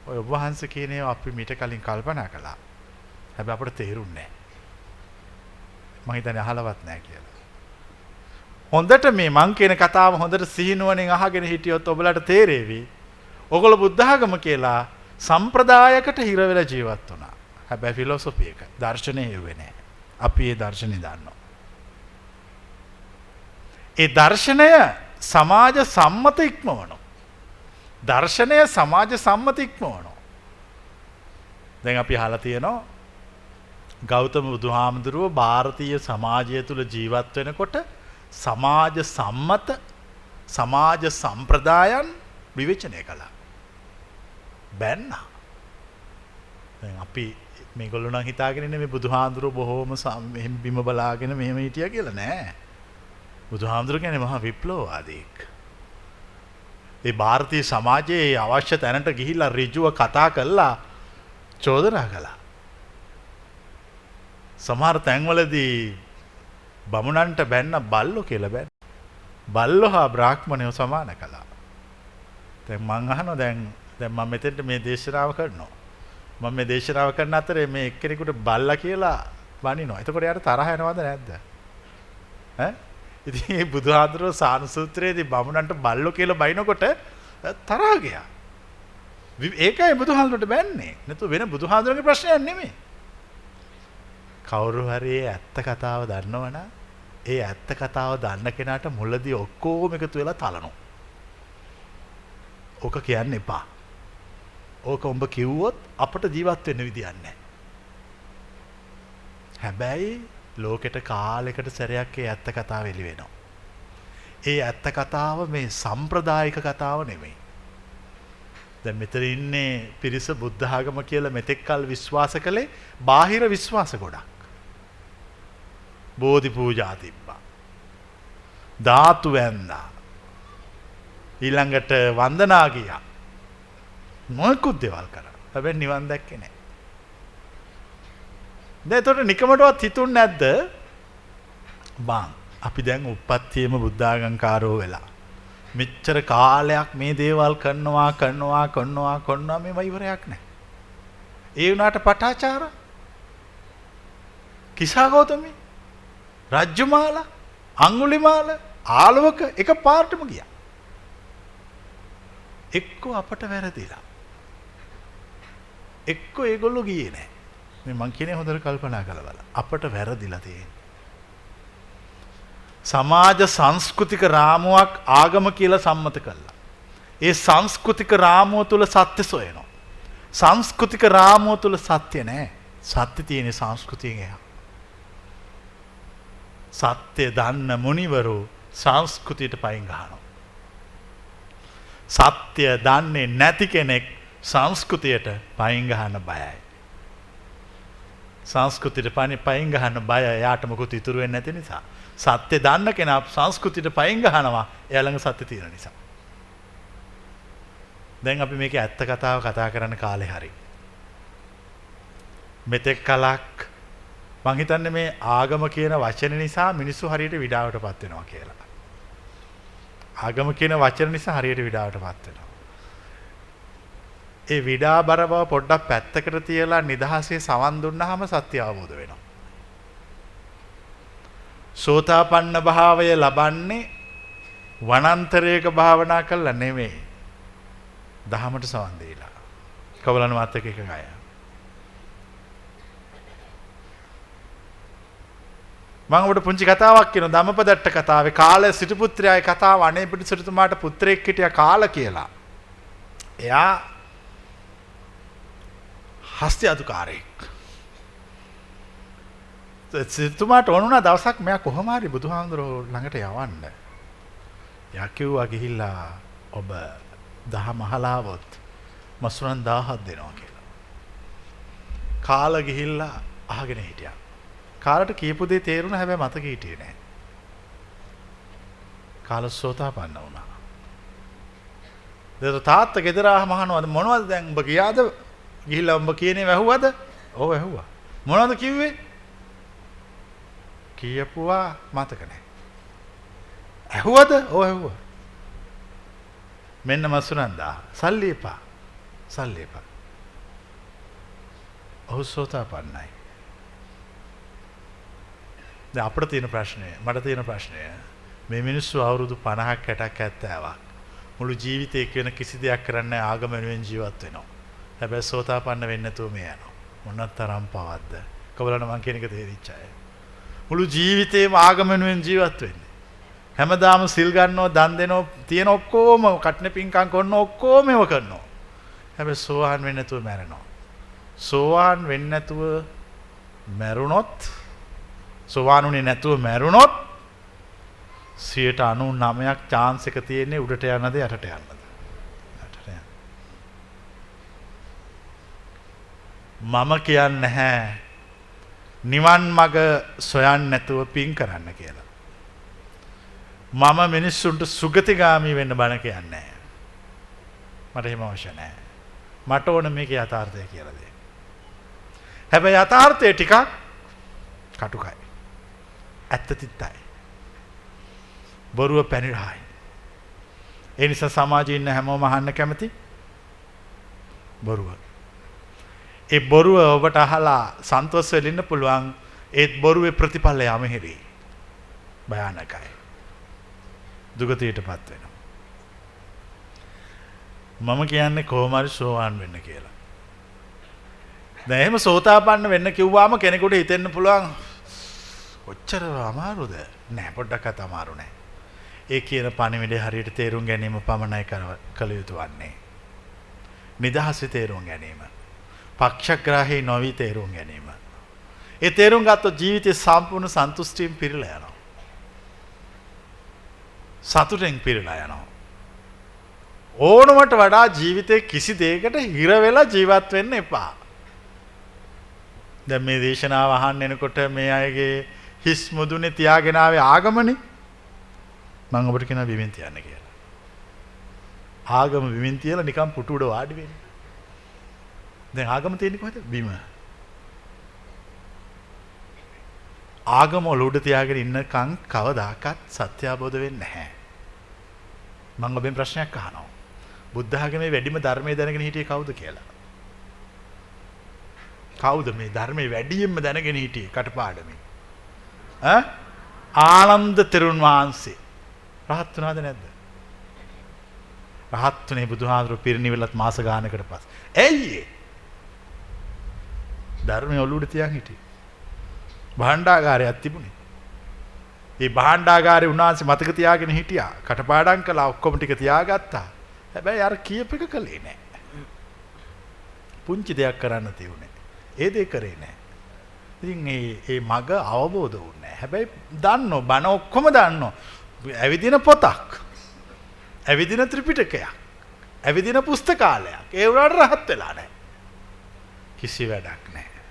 ඔය ඔබ වහන්සේ කියන ඒවා අපි මීට කලින් කල්පනා කළා. හැබැයි අපිට තේරුන්නේ නැහැ. මං හිතන්නේ අහලවත් නැහැ කියලා. හොඳට මේ මං කියන කතාව හොඳට සිහිනුවණින් අහගෙන හිටියොත් ඔබලට තේරෙවි. ඔයගොල්ලෝ බුද්ධ ආගම කියලා සම්ප්‍රදායකට හිර වෙලා ජීවත් වුණා. හැබැයි ෆිලොසොෆි එක දර්ශනය හෙව්වේ නැහැ. අපි ඒ දර්ශනේ දන්නවා. ඒ දර්ශනය සමාජ සම්මත ඉක්මවනවා. දර්ශනය සමාජ සම්මත ඉක්මවනවා. දැන් අපි අහලා තියෙනවා ගෞතම බුදුහාමුදුරුව ಭಾರತೀಯ සමාජය තුල ජීවත් වෙනකොට සමාජ සම්මත සමාජ සම්ප්‍රදායන් විවේචනය කළා. බැන්නා. දැන් අපි මේගොල්ලෝ නම් හිතාගෙන ඉන්නේ මේ බුදුහාඳුරෝ බොහෝම මෙහෙම බිම බලාගෙන මෙහෙම හිටියා කියලා නෑ. බුදුහාඳුරෝ කියන්නේ මහා විප්ලවවාදීෙක්. ඒ ಭಾರತೀಯ සමාජයේ අවශ්‍ය තැනට ගිහිල්ලා ඍජුව කතා කළා චෝදනා කළා. සමහර තැන්වලදී බමුණන්ට බැන්න බල්ලෝ කියලා බැන්න. බල්ලෝ හා බ්‍රාහ්මණයෝ සමාන කළා. දැන් මං අහනවා දැන් මම මෙතෙන්ට මේ දේශනාව කරනවා. මම මේ දේශනාව කරන අතරේ මේ එක්කෙනෙකුට බල්ලා කියලා බනිනවා. එතකොට යාට තරහ යනවද නැද්ද? ඈ? ඉතින් මේ බුදුහාඳුරෝ සානුසූත්‍රයේදී බමුණන්ට බල්ලෝ කියලා බනිනකොට තරහ ගියා. ඒකයි බුදුහාඳුරට බැන්නේ. නැතු වෙන බුදුහාඳුරගේ ප්‍රශ්නයක් නෙමෙයි. කවුරු හරි ඇත්ත කතාව දන්නවනම් ඒ ඇත්ත කතාව දන්න කෙනාට මුලදී ඔක්කොම එකතු වෙලා තලනවා. ඕක කියන්න එපා. ඕක උඹ කිව්වොත් අපට ජීවත් වෙන්න විදියක් නැහැ. හැබැයි ලෝකෙට කාලයකට සැරයක් ඒ ඇත්ත කතාව එළි වෙනවා. ඒ ඇත්ත කතාව මේ සම්ප්‍රදායික කතාව නෙමෙයි. දැන් මෙතන ඉන්නේ පිරිස බුද්ධ ආගම කියලා මෙතෙක් කල් විශ්වාස කළේ බාහිර විශ්වාස ගොඩක්. බෝධි පූජා තිබ්බා. ධාතු වැන්දා. ඊළඟට වන්දනා ගියා. මොකුත් දේවල් කරා. හැබැයි නිවන් දැක්කේ නැහැ. දැන් ඒතකොට නිකමටවත් හිතුන්නේ නැද්ද? බං අපි දැන් උප්පත්තියේම බුද්ධාගම්කාරෝ වෙලා. මෙච්චර කාලයක් මේ දේවල් කරනවා මේව ඉවරයක් නැහැ. ඒ වුණාට පටාචාර කිසాగෞතමී රජ්ජුමාල අඟුලිමාල ආලවක එක පාර්ටම ගියා. එක්ක අපට වැරදිලා. එක්ක ඒගොල්ලෝ ගියේ නැහැ. මේ මං කියන්නේ හොඳට කල්පනා කරලා බලන්න. අපට වැරදිලා තියෙන්නේ. සමාජ සංස්කෘතික රාමුවක් ආගම කියලා සම්මත කළා. ඒ සංස්කෘතික රාමුව තුල සත්‍ය සොයනවා. සංස්කෘතික රාමුව තුල සත්‍ය නැහැ. සත්‍ය තියෙන්නේ සංස්කෘතියෙන් එහා. සත්‍ය දන්න මුනිවරු සංස්කෘතියට පයින් ගහනවා. සත්‍ය දන්නේ නැති කෙනෙක් සංස්කෘතියට පයින් ගහන්න බයයි. සංස්කෘතියට පයින් ගහන්න බය එයාට මොකුත් ඉතුරු වෙන්නේ නැති නිසා. සත්‍ය දන්න කෙනා සංස්කෘතියට පයින් ගහනවා එයා ළඟ සත්‍ය තියෙන නිසා. දැන් අපි මේකේ ඇත්ත කතාව කතා කරන්න කාලේ හරි. මෙතෙක් කලක් මං හිතන්නේ මේ ආගම කියන වචන නිසා මිනිස්සු හරියට විඩාවටපත් වෙනවා කියලා. ආගම කියන වචන නිසා හරියට විඩාවටපත් වෙනවා. ඒ විඩාබර බව පොඩ්ඩක් පැත්තකට තියලා නිදහසේ සවන් දුන්නාම සත්‍ය අවබෝධ වෙනවා. සෝතාපන්න භාවය ලබන්නේ වනාන්තරයක භාවනා කළා නෙමෙයි. දහමට සවන් දීලා. කවලන මාත් එක්ක එකගය. මම ඔබට පුංචි කතාවක් කියනවා ධම්මපදට්ට කතාවේ කාල සිටු පුත්‍රයාගේ කතාව අනේ පිටු සිටුමාට පුත්‍රයෙක් හිටියා කාල කියලා. එයා හස්ති අදුකාරයෙක්. සිටුමාට ඕනුණා දවසක් මෙයා කොහොම හරි බුදුහාමුදුරුවෝ ළඟට යවන්න. එයා කිව්වා ගිහිල්ලා ඔබ දහම අහලා આવොත් මසුරන් 1000ක් දෙනවා කියලා. කාල ගිහිල්ලා අහගෙන හිටියා. කාලට කියපු දේ තේරුණා හැබැයි මතක හිටියේ නැහැ. කාල සෝතාපන්න වුණා. දැන් තාත්තා ගෙදර ආවම අහනවා මොනවද දැන් උඹ ගියාද? ගිහිල්ලා උඹ කියන්නේ වැහුවද? ඔව් වැහුවා. මොනවද කිව්වේ? කියපුවා මතක නැහැ. ඇහුවද? ඔව් ඇහුවා. මෙන්න මසුනන්දා සල්ලි එපා. සල්ලි එපා. ඔහු සෝතාපන්නයි. දැන් අපිට තියෙන ප්‍රශ්නය මට තියෙන ප්‍රශ්නය මේ මිනිස්සු අවුරුදු 50ක් 60ක් 70ක් මුළු ජීවිතේ කියන කිසි දෙයක් කරන්නේ ආගම වෙනුවෙන් ජීවත් වෙනවා. හැබැයි සෝතාපන්න වෙන්නේ නැතුව මේ යනවා. මොනක් තරම් පවද්ද? කවලන මං කියන එක තේරිච්ච අය. මුළු ජීවිතේම ආගම වෙනුවෙන් ජීවත් වෙන්නේ. හැමදාම සිල් ගන්නව, දන් දෙනව, තියෙන ඔක්කොම කට්න පිංකම් කරන ඔක්කොම ඒව කරනවා. හැබැයි සෝවාන් වෙන්නේ නැතුව මැරෙනවා. සෝවාන් වෙන්නේ නැතුව මැරුණොත් සෝවාන් උනේ නැතුව මැරුණොත් 99% chance එක තියෙන්නේ උඩට යන්නද යටට යන්නද? යටට යන්න. මම කියන්නේ නැහැ නිවන් මඟ සොයන්න නැතුව පින් කරන්න කියලා. මම මිනිස්සුන්ට සුගතිගාමී වෙන්න බණ කියන්නේ නැහැ. මට එහෙම අවශ්‍ය නැහැ. මට ඕන මේකේ යථාර්ථය කියලා දෙන්න. හැබැයි යථාර්ථය ටිකක් කටුකයි. ඇත්ත තිත්තයි. බොරුව පැනිරහයි. ඒ නිසා සමාජයේ ඉන්න හැමෝම අහන්න කැමති බොරුව. ඒ බොරුව ඔබට අහලා සන්තෝෂ වෙන්න පුළුවන්. ඒත් බොරුවේ ප්‍රතිඵලය යමහිරි. භයානකයි. දුගතියටපත් වෙනවා. මම කියන්නේ කොහොම හරි සෝවාන් වෙන්න කියලා. දැන් එහෙම සෝතාපන්න වෙන්න කිව්වාම කෙනෙකුට හිතෙන්න පුළුවන් ඔච්චර අමාරුද? නෑ, පොඩ්ඩක්වත් අමාරු නෑ. ඒ කියන පණිවිඩය හරියට තේරුම් ගැනීම පමණයි කළ යුතු වන්නේ. නිදහසේ තේරුම් ගැනීම. පක්ෂග්‍රාහී නොවි තේරුම් ගැනීම. ඒ තේරුම් ගත්තොත් ජීවිතේ සම්පූර්ණ සන්තුෂ්ටියෙන් පිරීලා යනවා. සතුටෙන් පිරීලා යනවා. ඕනමට වඩා ජීවිතේ කිසි දෙයකට හිර වෙලා ජීවත් වෙන්න එපා. දැන් මේ දේශනාව අහන්න එනකොට මේ අයගේ හිස් මුදුනේ තියාගෙන ආවේ ආගමනේ. මම ඔබට කියනවා බිමින් තියන්න කියලා. ආගම බිමින් තියලා නිකන් පුටු උඩ වාඩි වෙන්න. දැන් ආගම තියෙන්නේ කොහෙද? බිම. ආගම ඔලුඩ තියාගෙන ඉන්නකම් කවදාකවත් සත්‍ය අවබෝධ වෙන්නේ නැහැ. මම ඔබෙන් ප්‍රශ්නයක් අහනවා. බුද්ධ ආගමේ වැඩිම ධර්මයේ දැනගෙන හිටියේ කවුද කියලා? කවුද මේ ධර්මයේ වැඩියෙන්ම දැනගෙන හිටියේ කටපාඩමේ? ආනන්ද තෙරුන් වහන්සේ. රහත් වුණාද නැද්ද? රහත් වුණේ බුදුහාමුදුරුවෝ පිරිනිවෙලත් මාස ගානකට පස්සේ. ඇයි ඒ? ධර්මයේ ඔලුවට තියන් හිටියේ. භාණ්ඩාගාරයක් තිබුණේ. ඒ භාණ්ඩාගාරේ උන්වහන්සේ මතක තියාගෙන හිටියා. කටපාඩම් කළා, ඔක්කොම ටික තියාගත්තා. හැබැයි අර කියප එක කළේ නැහැ. පුංචි දෙයක් කරන්න තියුනේ. ඒ දේ කරේ නැහැ. ඉතින් මේ මග අවබෝධ වුණේ නැහැ. හැබැයි දන්නෝ බණ ඔක්කොම දන්නෝ. ඇවිදින පොතක්. ඇවිදින ත්‍රිපිටකයක්. ඇවිදින පුස්තකාලයක්. ඒ වුණාට රහත් වෙලා නැහැ. කිසි වැඩක් නැහැ.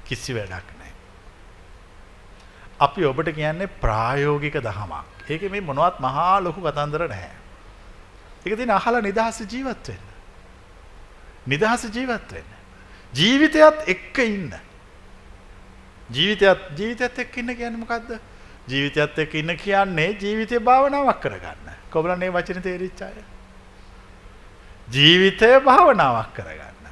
කිසි වැඩක් නැහැ. අපි ඔබට කියන්නේ ප්‍රායෝගික දහමක්. ඒකේ මේ මොනවත් මහා ලොකු කතන්දර නැහැ. ඒක තියෙන අහලා නිදහස ජීවත් වෙන්න. නිදහස ජීවත් වෙන්න. ජීවිතයත් එක්ක ඉන්න. ජීවිතයත් එක්ක ඉන්න කියන්නේ මොකද්ද? ජීවිතයත් එක්ක ඉන්න කියන්නේ ජීවිතේ භාවනාවක් කරගන්න. කොබලන් මේ වචනේ තේරිච්ච අය. ජීවිතය භාවනාවක් කරගන්න.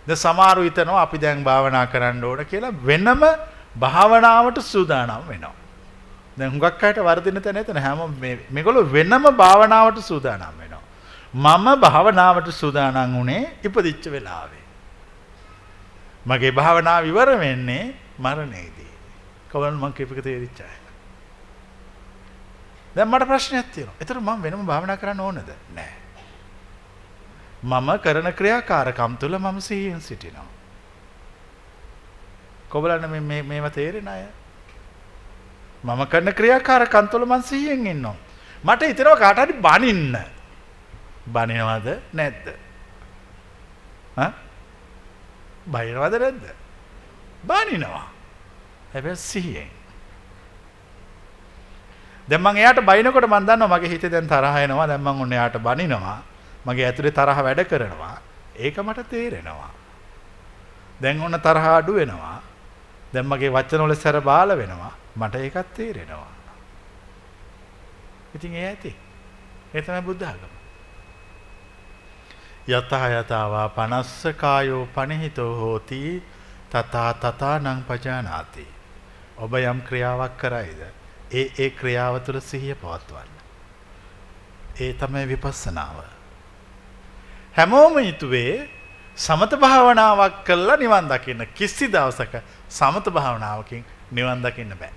දැන් සමහරව හිතනවා අපි දැන් භාවනා කරන්න ඕන කියලා වෙනම භාවනාවට සූදානම් වෙනවා. දැන් හුඟක් අයට වර්ධින තැන එතන හැම මේගොල්ලෝ වෙනම භාවනාවට සූදානම් වෙනවා. මම භාවනාවට සූදානම් වුණේ ඉපදිච්ච වෙලාවේ. මගේ භාවනාව ඉවර වෙන්නේ මරණයේදී. කොහොමද මං කීපක තේරිච්ච අය. දැන් මට ප්‍රශ්නයක් තියෙනවා. ඒතර මම වෙනම භාවනා කරන්න ඕනද? නැහැ. මම කරන ක්‍රියාකාරකම් තුළ මම සිහියෙන් සිටිනවා. කොබලන්න මේවා තේරෙන අය. මම කරන ක්‍රියාකාරකම් තුළ මම සිහියෙන් ඉන්නවා. මට හිතෙනවා කාට හරි බනින්න. බනිනවද නැද්ද? බනිනවද නැද්ද? බනිනවා. හැබැයි සිහියෙන්. දැන් මම එයාට බනිනකොට මම දන්නවා මගේ හිතේ දැන් තරහ එනවා. දැන් මම ඔන්න එයාට බනිනවා. මගේ ඇතුලේ තරහ වැඩ කරනවා. ඒක මට තේරෙනවා. දැන් ඔන්න තරහ අඩු වෙනවා. දැන් මගේ වචන වල සැර බාල වෙනවා. මට ඒකත් තේරෙනවා. ඉතින් ඒ ඇති. ඒ තමයි බුද්ධ ආගම. යතහ යතාවා පනස්ස කායෝ පනිහිතෝ හෝති තථා තථානං පජානාති. ඔබ යම් ක්‍රියාවක් කරයිද ඒ ක්‍රියාව තුළ සිහිය පවත්වන්න. ඒ තමයි විපස්සනාව. හැමෝම හිතුවේ සමත භාවනාවක් කළා නිවන් දකින්න. කිසි දවසක සමත භාවනාවකින් නිවන් දකින්න බෑ.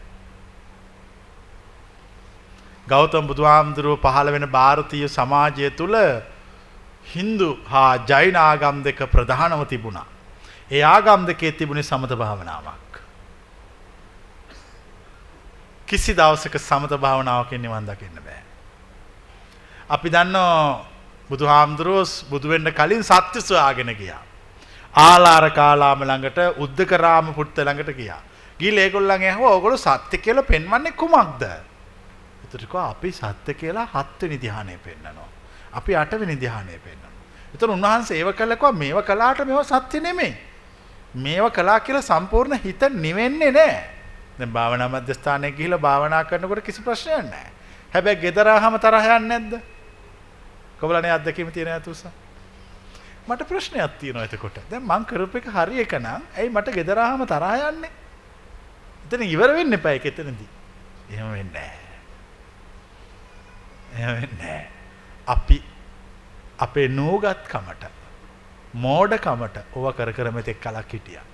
ගෞතම බුදුහාමුදුරුව පහළ වෙන ಭಾರತೀಯ සමාජය තුල Hindu හා ජෛන ආගම් දෙක ප්‍රධානව තිබුණා. ඒ ආගම් දෙකේ තිබුණේ සමත භාවනාවක්. කිසි දවසක සමත භාවනාවකින් නිවන් දකින්න බෑ. අපි දන්නවා බුදුහාමුදුරුවෝ බුදු වෙන්න කලින් සත්‍ය සොයාගෙන ගියා. ආලාර කාලාම ළඟට උද්දකරාම පුත්ත ළඟට ගියා. ගිහලා ඒගොල්ලන් ඇහුවා ඕගොල්ලෝ සත්‍ය කියලා පෙන්වන්නේ කුමක්ද? ඒතර කිව්වා අපි සත්‍ය කියලා 7 වෙනි ධ්‍යානෙ පෙන්නනවා. අපි 8 වෙනි ධ්‍යානෙ පෙන්නනවා. ඒතර උන්වහන්සේ ඒව කළා කිව්වා මේව කළාට මේව සත්‍ය නෙමෙයි. මේව කළා කියලා සම්පූර්ණ හිත නිවෙන්නේ නැහැ. දැන් භාවනා මධ්‍යස්ථානයේ ගිහිල්ලා භාවනා කරනකොට කිසි ප්‍රශ්නයක් නැහැ. හැබැයි ගෙදර ආවම තරහ යන්නේ නැද්ද? කොබලනේ අත්දැකීම තියෙන ඇතුස. මට ප්‍රශ්නයක් තියෙනවා එතකොට. දැන් මං කරපු එක හරි එක නම් ඇයි මට ගෙදර ආවම තරහ යන්නේ? එතන ඉවර වෙන්න එපා ඒක එතනදී. එහෙම වෙන්නේ නැහැ. එහෙම වෙන්නේ නැහැ. අපි අපේ නෝගත්කමට මෝඩකමට ඕවා කර කර මෙතෙක් කලක් හිටියා.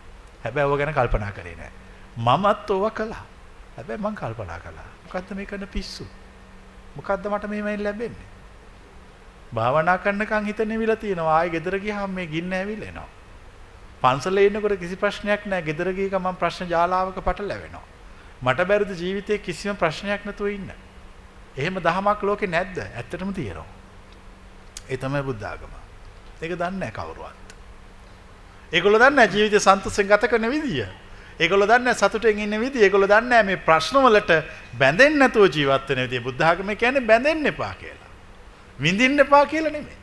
හැබැයි ඕවා ගැන කල්පනා කරේ නැහැ. මමත් ඕවා කළා. හැබැයි මං කල්පනා කළා. මොකද්ද මේ කරන පිස්සු? මොකද්ද මට මේවෙන් ලැබෙන්නේ? භාවනා කරනකන් හිත නිවිලා තියෙනවා. ආයෙ ගෙදර ගියාම මේ ගින්න ඇවිලෙනවා. පන්සලේ ඉන්නකොට කිසි ප්‍රශ්නයක් නැහැ. ගෙදර ගිය ගමන් ප්‍රශ්න ජාලාවක පටලැවෙනවා. මට බැරිද ජීවිතේ කිසිම ප්‍රශ්නයක් නැතුව ඉන්න? එහෙම දහමක් ලෝකේ නැද්ද? ඇත්තටම තියෙනවා. ඒ තමයි බුද්ධ ආගම. ඒක දන්නේ නැහැ කවුරුවත්. ඒගොල්ලෝ දන්නේ නැහැ ජීවිතේ සන්තෝෂෙන් ගත කරන විදිය. ඒගොල්ලෝ දන්නේ නැහැ සතුටෙන් ඉන්න විදිය. ඒගොල්ලෝ දන්නේ නැහැ මේ ප්‍රශ්න වලට බැඳෙන්නේ නැතුව ජීවත් වෙන විදිය. බුද්ධ ආගම කියන්නේ බැඳෙන්න එපා කියලා. විඳින්න එපා කියලා නෙමෙයි.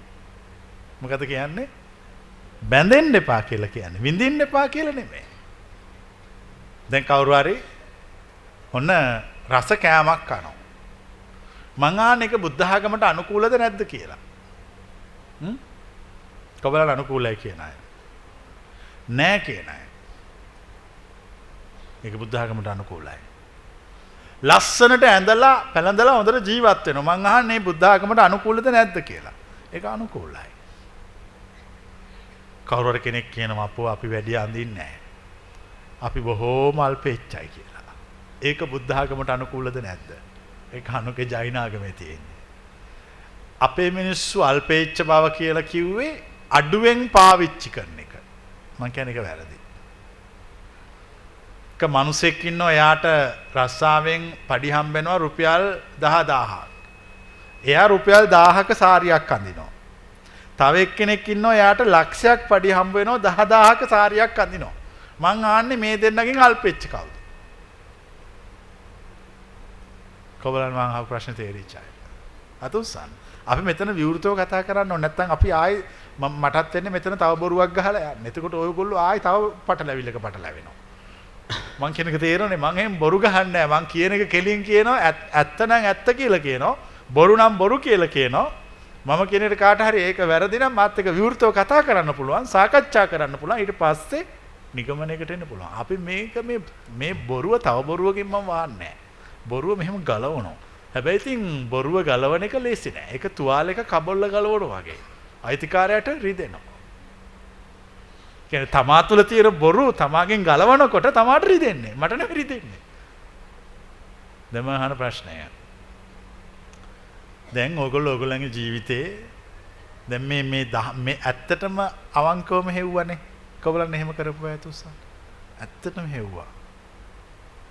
මොකද කියන්නේ? බැඳෙන්න එපා කියලා කියන්නේ. විඳින්න එපා කියලා නෙමෙයි. දැන් කවුරු හරි ඔන්න රස කෑමක් කනවා. මං ආන එක බුද්ධ ආගමට අනුකූලද නැද්ද කියලා. කවුරුන් අනුකූලයි කියන අය. නෑ කියන අය. ඒක බුද්ධ ආගමට අනුකූලයි. ලස්සනට ඇඳලා පැලඳලා හොඳට ජීවත් වෙනවා. මං අහන්නේ බුද්ධ ආගමට අනුකූලද නැද්ද කියලා. ඒක අනුකූලයි. කවුරු හරි කෙනෙක් කියනවා අපෝ අපි වැඩි අඳින්නේ නැහැ. අපි බොහෝම අල්පෙච්චයි කියලා. ඒක බුද්ධ ආගමට අනුකූලද නැද්ද? ඒක අනුකේ ජෛන ආගමේ තියෙන්නේ. අපේ මිනිස්සු අල්පේච්ච බව කියලා කිව්වේ අඩුවෙන් පාවිච්චි කරන එක. මං කියන්නේ ඒක වැරදි. එක මිනිසෙක් ඉන්නවා එයාට රස්සාවෙන් පඩි හම්බ වෙනවා රුපියල් 10000ක්. එයා රුපියල් 1000ක සාරියක් අඳිනවා. තව එක්කෙනෙක් ඉන්නවා එයාට ලක්ෂයක් පඩි හම්බ වෙනවා 10000ක සාරියක් අඳිනවා. මං ආන්නේ මේ දෙන්නගෙන් අල්පෙච්ච කවුද? කොබලන් මං අහපු ප්‍රශ්න තේරිච්චයි. අතුස්සන්. අපි මෙතන විවෘතව කතා කරන්න ඕනේ නැත්නම් අපි ආයි මටත් වෙන්නේ මෙතන තව බොරුවක් ගහලා යන්න. එතකොට ඔයගොල්ලෝ ආයි තව පටලැවිල්ලක පටලැවෙනවා. මං කියන එක තේරෙන්නේ මං එහෙම බොරු ගහන්නේ නැහැ. මං කියන එක කෙලින් කියනවා ඇත්ත නම් ඇත්ත කියලා කියනවා. බොරු නම් බොරු කියලා කියනවා. මම කියන එක කාට හරි ඒක වැරදි නම් මාත් එක්ක විවෘතව කතා කරන්න පුළුවන්, සාකච්ඡා කරන්න පුළුවන්. ඊට පස්සේ නිගමනයකට එන්න පුළුවන්. අපි මේක මේ බොරුව තව බොරුවකින් මම වහන්නේ නැහැ. බොරුව මෙහෙම ගලවනවා. හැබැයි ඉතින් බොරුව ගලවන එක ලේසි නෑ. ඒක තුවාලයක කබොල්ල ගලවනවා වගේ. අයිතිකාරයට රිදෙනවා. කියන්නේ තමා තුළ තියෙන බොරු තමාගෙන් ගලවනකොට තමාට රිදෙන්නේ. මට නෙවෙයි රිදෙන්නේ. දැන් මම අහන ප්‍රශ්නය. දැන් ඕගොල්ලෝගේ ජීවිතේ දැන් මේ ඇත්තටම අවංකවම හෙව්වනේ. කොබලන් එහෙම කරපු අය තුස්සා. ඇත්තටම හෙව්වා.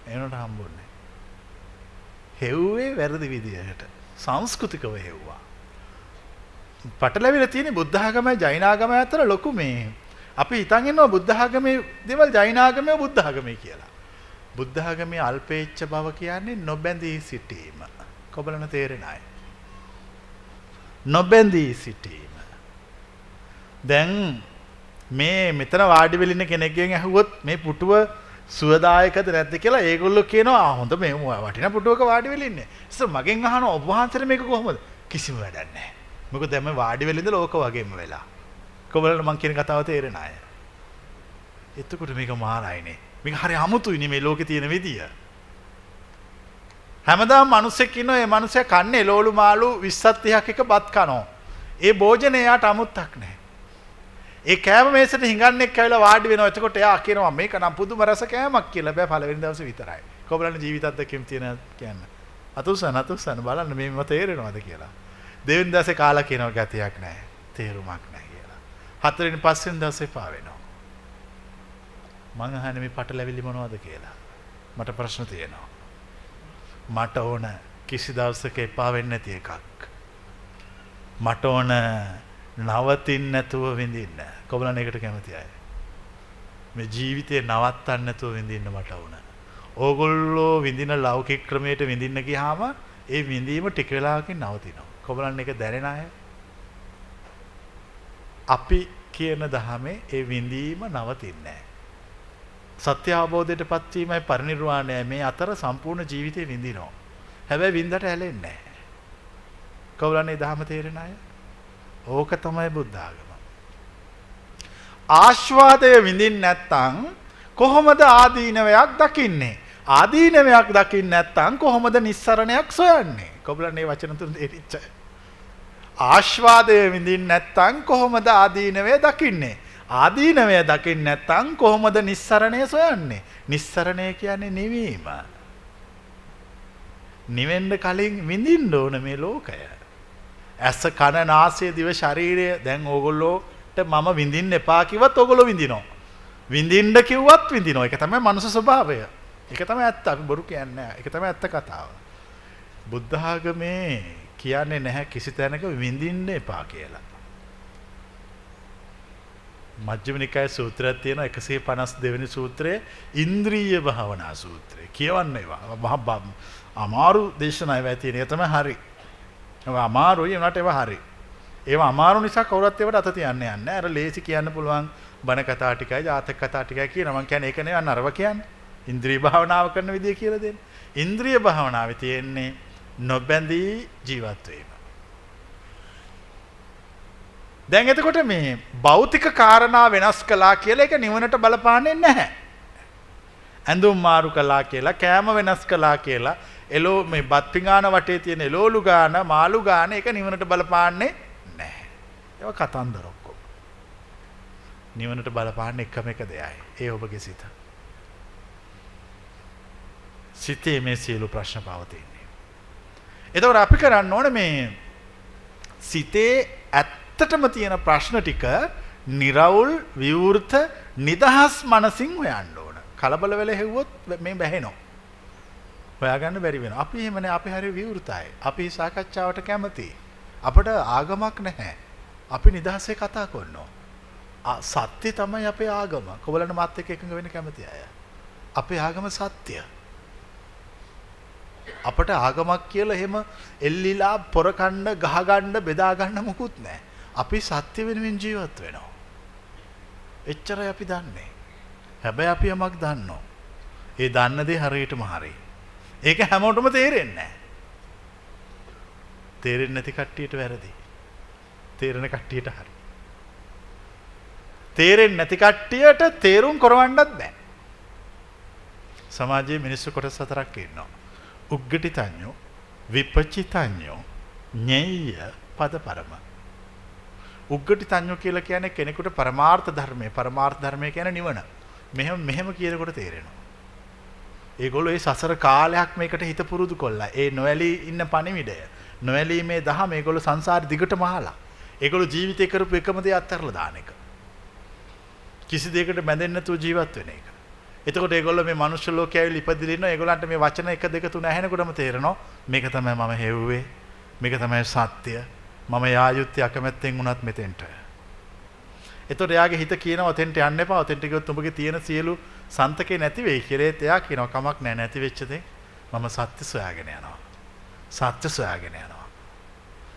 එනකොට හම්බුනේ. හෙව්වේ වැරදි විදියට. සංස්කෘතිකව හෙව්වා. පටලැවිලා තියෙන බුද්ධ ආගමයි ජෛන ආගමයි අතර ලොකු මේ. අපි හිතන් ඉන්නවා බුද්ධ ආගමේ දේවල් ජෛන ආගමේ බුද්ධ ආගමේ කියලා. බුද්ධ ආගමේ අල්පේච්ඡ බව කියන්නේ නොබැඳී සිටීම. කොබලන තේරෙන අය. නොබැඳී සිටීම. දැන් මෙතන වාඩි වෙලා ඉන්න කෙනෙක්ගෙන් අහුවොත් මේ පුටුව සුවදායකද නැද්ද කියලා ඒගොල්ලෝ කියනවා හොඳ මේ වටිනා පුටුවක වාඩි වෙලා ඉන්නේ. ඉතින් මගෙන් අහනවා ඔබ වහන්සේට මේක කොහොමද? කිසිම වැඩක් නැහැ. මොකද දැන් මේ වාඩි වෙලා ඉඳලා ඕක වගේම වෙලා. කොබලන මං කියන කතාව තේරෙන අය. එතකොට මේක මාරයිනේ. මේක හරි අමුතුයිනේ මේ ලෝකේ තියෙන විදිය. හැමදාම මිනිස්සෙක් ඉන්නවා ඒ මිනිස්සයා කන්නේ එළවලු මාළු 20ක් 30ක් එක බත් කනවා. ඒ භෝජනේ යාට අමුත්තක් නැහැ. ඒ කෑම මේසෙට හිඟන්නේ කැවිලා වාඩි වෙනවා. එතකොට එයා කියනවා මේක නම් පුදුම රස කෑමක් කියලා. බෑ පළවෙනි දවසේ විතරයි. කොබලන ජීවිත අත්දැකීම් තියෙන කියන්නේ. අතුසන බලන්න මේව තේරෙනවද කියලා. දෙවෙනි දවසේ කාලා කියනවා ගතියක් නැහැ. තේරුමක් නැහැ කියලා. හතරවෙනි පස්වෙනි දවසේ පා වෙනවා. මං අහන්නේ මේ පටලැවිලි මොනවද කියලා. මට ප්‍රශ්න තියෙනවා. මට ඕන කිසි දවසක එපා වෙන්නේ නැති එකක්. මට ඕන නවතින්න නැතුව විඳින්න. කොබලන් එකට කැමති අය. මේ ජීවිතේ නවත්තන්න නැතුව විඳින්න මට ඕන. ඕගොල්ලෝ විඳින ලෞකික ක්‍රමයට විඳින්න ගියාම ඒ විඳීම ටික වෙලාවකින් නවතිනවා. කොබලන් එක දැනෙන අය. අපි කියන දහමේ ඒ විඳීම නවතින්නේ නැහැ. සත්‍ය අවබෝධයටපත් වීමයි පරිනිර්වාණයයි මේ අතර සම්පූර්ණ ජීවිතේ විඳිනවා. හැබැයි විඳට ඇලෙන්නේ නැහැ. කවුරුන්නේ දහම තේරෙන අය? ඕක තමයි බුද්ධ ආගම. ආස්වාදය විඳින්න නැත්නම් කොහොමද ආදීනවයක් දකින්නේ? ආදීනවයක් දකින්න නැත්නම් කොහොමද නිස්සරණයක් සොයන්නේ? කවුරුන්නේ වචන තුන තේරිච්ච. ආස්වාදය විඳින්න නැත්නම් කොහොමද ආදීනවය දකින්නේ? ආදීනවය දකින්න නැත්නම් කොහොමද නිස්සරණය සොයන්නේ? නිස්සරණය කියන්නේ නිවීම. නිවෙන්න කලින් විඳින්න ඕන මේ ලෝකය. ඇස කන නාසය දිව ශරීරය දැන් ඕගොල්ලෝට මම විඳින්න එපා කිව්වත් ඕගොල්ලෝ විඳිනවා. විඳින්න කිව්වත් විඳිනවා. ඒක තමයි මනුස්ස ස්වභාවය. ඒක තමයි ඇත්ත. අපි බොරු කියන්නේ නැහැ. ඒක තමයි ඇත්ත කතාව. බුද්ධ ආගමේ කියන්නේ නැහැ කිසි තැනක විඳින්න එපා කියලා. මජ්ක්‍ධිම නිකායේ සූත්‍රයක් තියෙනවා 152 වෙනි සූත්‍රය ඉන්ද්‍රිය භාවනා සූත්‍රය. කියවන්න ඒවා. මහා අමාරු දේශනාවක් ඇති තියෙන. ඒක තමයි හරි. ඒවා අමාරුයි උනාට ඒවා හරි. ඒවා අමාරු නිසා කවුරුත් ඒවට අත තියන්නේ නැහැ. අර ලේසි කියන්න පුළුවන් බණ කතා ටිකයි ජාතක කතා ටිකයි කියනවා. මම කියන්නේ ඒක නෙවෙයි අරව කියන්නේ. ඉන්ද්‍රිය භාවනාව කරන විදිය කියලා දෙන්න. ඉන්ද්‍රිය භාවනාවේ තියෙන්නේ නොබැඳී ජීවත් වීම. දැන් එතකොට මේ භෞතික කාරණා වෙනස් කළා කියලා ඒක නිවනට බලපාන්නේ නැහැ. ඇඳුම් මාරු කළා කියලා, කෑම වෙනස් කළා කියලා, එලෝ මේ බත් පිඟාන වටේ තියෙන එලෝලු ගාන, මාළු ගාන ඒක නිවනට බලපාන්නේ නැහැ. ඒවා කතන්දර ඔක්කොම. නිවනට බලපාන්නේ එකම එක දෙයයි. ඒ ඔබගේ සිත. සිතේ මේ සියලු ප්‍රශ්න පවතින්නේ. එතකොට අපි කරන්න ඕනේ මේ සිතේ ඇත්තටම තියෙන ප්‍රශ්න ටික निराවුල් විවෘත නිදහස් මනසින් හොයන්න ඕන. කලබල වෙලා හෙව්වොත් මේ බැහැෙනවා. හොයාගන්න බැරි වෙනවා. අපි එහෙමනේ අපි හරිය විවෘතයි. අපි සාකච්ඡාවට කැමතියි. අපිට ආගමක් නැහැ. අපි නිදහසේ කතා කරනවා. සත්‍ය තමයි අපේ ආගම. කොබලන මාත් එක්ක එකඟ වෙන්න කැමති අය. අපේ ආගම සත්‍ය. අපට ආගමක් කියලා එහෙම එල්ලිලා පොරකණ්ඩ ගහගන්න බෙදාගන්න මොකුත් නැහැ. අපි සත්‍ය වෙනුවෙන් ජීවත් වෙනවා. එච්චරයි අපි දන්නේ. හැබැයි අපි යමක් දන්නවා. ඒ දන්න දේ හරියටම හරි. ඒක හැමෝටම තේරෙන්නේ නැහැ. තේරෙන්නේ නැති කට්ටියට වැරදි. තේරෙන කට්ටියට හරි. තේරෙන්නේ නැති කට්ටියට තේරුම් කරවන්නත් බෑ. සමාජයේ මිනිස්සු කොටස් හතරක් ඉන්නවා. උග්ගටිතඤ්ඤෝ, විපචිතඤ්ඤෝ, ඤෙය්‍ය පදපරම. උග්ගටිතඤ්ඤෝ කියලා කියන්නේ කෙනෙකුට පරමාර්ථ ධර්මය. පරමාර්ථ ධර්මය කියන්නේ නිවන. මෙහෙම කියනකොට තේරෙනවා. ඒගොල්ලෝ ඒ සසර කාලයක් මේකට හිත පුරුදු කොල්ලා. ඒ නොඇලී ඉන්න පණිවිඩය. නොඇලීමේ දහම ඒගොල්ලෝ සංසාරේ දිගටම අහලා. ඒගොල්ලෝ ජීවිතේ කරපු එකම දේ අත්හැරලා දාන එක. කිසි දෙයකට බැඳෙන්නේ නැතුව ජීවත් වෙන එක. එතකොට ඒගොල්ලෝ මේ මනුෂ්‍ය ලෝකයේ ඇවිල්ලා ඉපදිලා ඉන්නවා. ඒගොල්ලන්ට මේ වචන 1 2 3 ඇහෙනකොටම තේරෙනවා මේක තමයි මම හෙව්වේ. මේක තමයි සත්‍ය. මම යා යුත්තේ අකමැත්තෙන් වුණත් මෙතෙන්ට. එතකොට එයාගේ හිත කියනවා ඔතෙන්ට යන්න එපා. ඔතෙන්ට ගියොත් ඔබගේ තියෙන සියලු සන්තකේ නැති වෙයි කියලා. ඒත් එයා කියනවා කමක් නැහැ නැති වෙච්ච දේ මම සත්‍ය සොයාගෙන යනවා. සත්‍ය සොයාගෙන යනවා.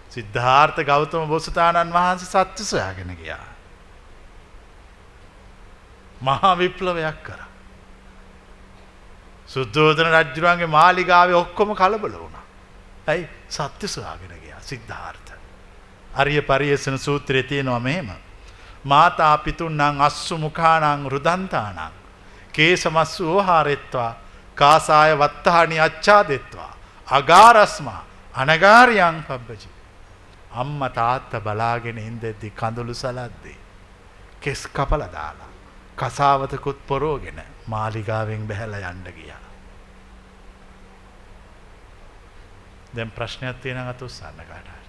සිද්ධාර්ථ ගෞතම බෝසතාණන් වහන්සේ සත්‍ය සොයාගෙන ගියා. මහා විප්ලවයක් කරා. සුද්ධෝදන රජුගේ මාලිගාවේ ඔක්කොම කලබල වුණා. ඇයි? සත්‍ය සොයාගෙන ගියා සිද්ධාර්ථ. අරිය පරියසන සූත්‍රයේ තියෙනවා මෙහෙම. මාතා පිතුන්නම් අස්සු මුඛාණං රුදන්තාණං කේසමස්සු ඕහාරෙත්වා කාසාය වත්තහණි අච්ඡාදෙත්වා අගාරස්මා අනගාරියං පබ්බජි. අම්මා තාත්තා බලාගෙන ඉඳෙද්දි කඳුළු සලද්දී කෙස් කපලා දාලා කසාවතකුත් පොරෝගෙන මාලිගාවෙන් බැහැලා යන්න ගියා. දැන් ප්‍රශ්නයක් තියෙනවා අත උස්සන්න කාට හරි.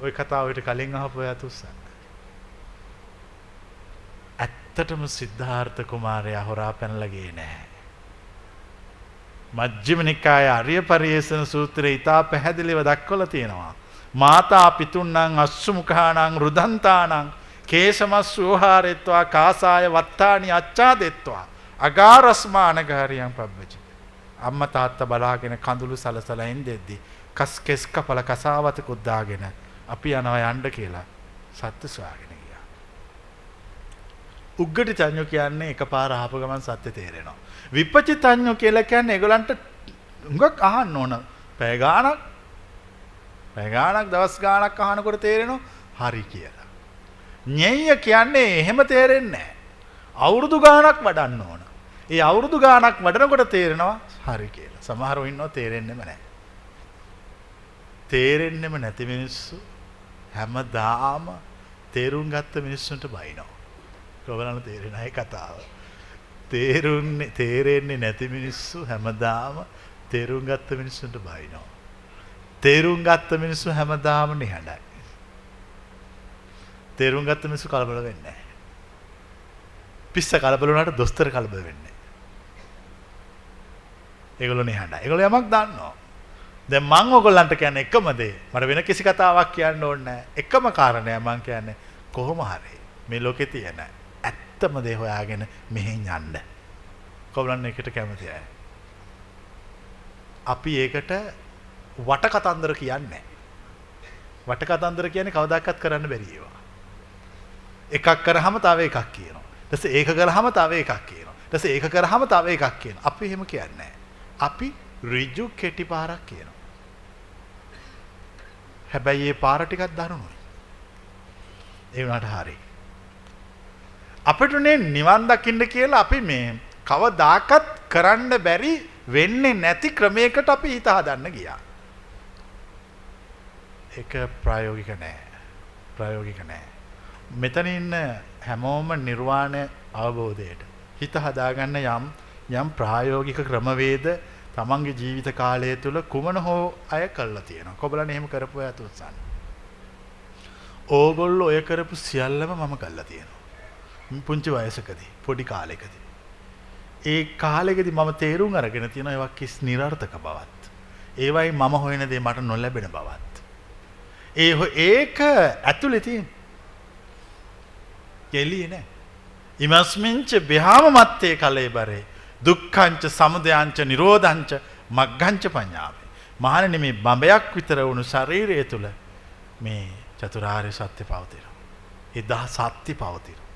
ওই කතාවට කලින් අහපු අය අත උස්සන්න. ඇත්තටම සිද්ධාර්ථ කුමාරයා හොරා පැනලා ගියේ නැහැ. මජ්ක්‍ධිම නිකායේ ආර්ය පරියේෂණ සූත්‍රයේ ඉතා පැහැදිලිව දක්වලා තියෙනවා. මාතා පිතුන්නම් අස්සුමුඛාණං රුදන්තාණං කේශමස්සෝහාරෙත්වා කාසාය වත්තානි අච්ඡාදෙත්වා අගාරස්මානගාරියං පබ්බජි. අම්මා තාත්තා බලාගෙන කඳුළු සලසලා ඉඳෙද්දි කස් කෙස් කපල කසාවතකුත් දාගෙන අපි යනවා යන්න කියලා සත්‍ය සොයාගෙන ගියා. උග්ගටිතඤ්ඤෝ කියන්නේ එකපාර ආපු ගමන් සත්‍ය තේරෙනවා. විපචිතඤ්ඤෝ කියලා කියන්නේ ඒගොල්ලන්ට හුඟක් අහන්න ඕන. පැය ගාණක් දවස් ගාණක් අහනකොට තේරෙනවා හරි කියලා. ඤෙය්‍ය කියන්නේ එහෙම තේරෙන්නේ නැහැ. අවුරුදු ගාණක් වඩන්න ඕන. ඒ අවුරුදු ගාණක් වඩනකොට තේරෙනවා හරි කියලා. සමහරව ඉන්නවා තේරෙන්නෙම නැහැ. තේරෙන්නෙම නැති මිනිස්සු හැමදාම තේරුම් ගත්ත මිනිස්සුන්ට බයිනවා. කොහොමද තේරෙන්නේ කතාව? තේරෙන්නේ නැති මිනිස්සු හැමදාම තේරුම් ගත්ත මිනිස්සුන්ට බයිනවා. තේරුම් ගත්ත මිනිස්සු හැමදාම නිහඬයි. තේරුම් ගත්ත මිනිස්සු කලබල වෙන්නේ නැහැ. පිස්ස කලබල වුණාට දොස්තර කලබල වෙන්නේ නැහැ. ඒගොල්ලෝ නිහඬයි. ඒගොල්ලෝ යමක් දන්නවා. දැන් මම ඔයගොල්ලන්ට කියන්නේ එකම දේ. මට වෙන කිසි කතාවක් කියන්න ඕනේ නැහැ. එකම කාරණය මම කියන්නේ කොහොම හරි මේ ලෝකේ තියෙන ඇත්තම දේ හොයාගෙන මෙහෙන් යන්න. කොහොමද ඒකට කැමති අය? අපි ඒකට වට කතන්දර කියන්නේ නැහැ. වට කතන්දර කියන්නේ කවදාකවත් කරන්න බැරි ඒවා. එකක් කරාම තව එකක් කියනවා. ඊට පස්සේ ඒක කරාම තව එකක් කියනවා. ඊට පස්සේ ඒක කරාම තව එකක් කියනවා. අපි එහෙම කියන්නේ නැහැ. අපි ඍජු කෙටි පාරක් කියනවා. හැබැයි මේ පාර ටිකක් දරුණුයි. ඒ වුණාට හරි. අපිටනේ නිවන් දකින්න කියලා අපි මේ කවදාකවත් කරන්න බැරි වෙන්නේ නැති ක්‍රමයකට අපි හිත හදන්න ගියා. ඒක ප්‍රායෝගික නෑ. ප්‍රායෝගික නෑ. මෙතන ඉන්න හැමෝම නිර්වාණ අවබෝධයට හිත හදාගන්න යම් ප්‍රායෝගික ක්‍රමවේද තමන්ගේ ජීවිත කාලය තුළ කුමන හෝ අය කළා තියෙනවා. කොබලන් එහෙම කරපු අය තුස්සන්. ඕගොල්ලෝ ඔය කරපු සියල්ලම මම කළා තියෙනවා. පුංචි වයසකදී, පොඩි කාලෙකදී. ඒ කාලෙකදී මම තේරුම් අරගෙන තියෙනවා ඒවා කිස් නිර්ර්ථක බවත්. ඒවයි මම හොයන දේ මට නොලැබෙන බවත්. ඒක ඇතුලේ තියෙන. එළියේ නෑ. ඉමස්මින්ච බ්‍රහ්ම මත්තේ කලෙබරේ දුක්ඛංච සමුදයංච නිරෝධංච මග්ගංච පඤ්ඤාවේ. මහණෙනි මේ බඹයක් විතර වුණු ශරීරය තුල මේ චතුරාර්ය සත්‍ය පවතිනවා. ඒ දහ සත්‍ය පවතිනවා.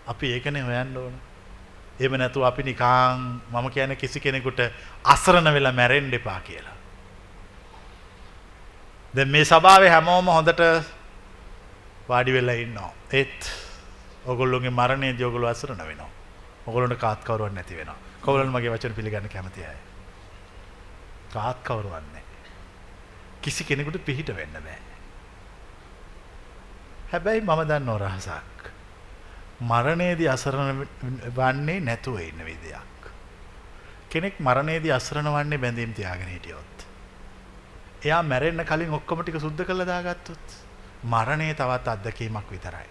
අපි ඒකනේ හොයන්න ඕන. එහෙම නැතුව අපි නිකං මම කියන්නේ කිසි කෙනෙකුට අසරණ වෙලා මැරෙන්න එපා කියලා. දැන් මේ සභාවේ හැමෝම හොඳට වාඩි වෙලා ඉන්නවා. ඒත් ඔයගොල්ලෝගේ මරණයේදී ඔයගොල්ලෝ අසරණ වෙනවා. ඔයගොල්ලන්ට කාත් කවුරුවක් නැති වෙනවා. කොහොමද මගේ වචන පිළිගන්න කැමති අය? කාත් කවුරුවක් නැහැ. කිසි කෙනෙකුට පිහිට වෙන්න බෑ. හැබැයි මම දන්නව රහසක්. මරණයේදී අසරණ වන්නේ නැතුව ඉන්න විදියක්. කෙනෙක් මරණයේදී අසරණ වන්නේ බැඳීම් තියාගෙන හිටියොත්. එයා මැරෙන්න කලින් ඔක්කොම ටික සුද්ධ කරලා දාගත්තොත් මරණය තවත් අත්දැකීමක් විතරයි.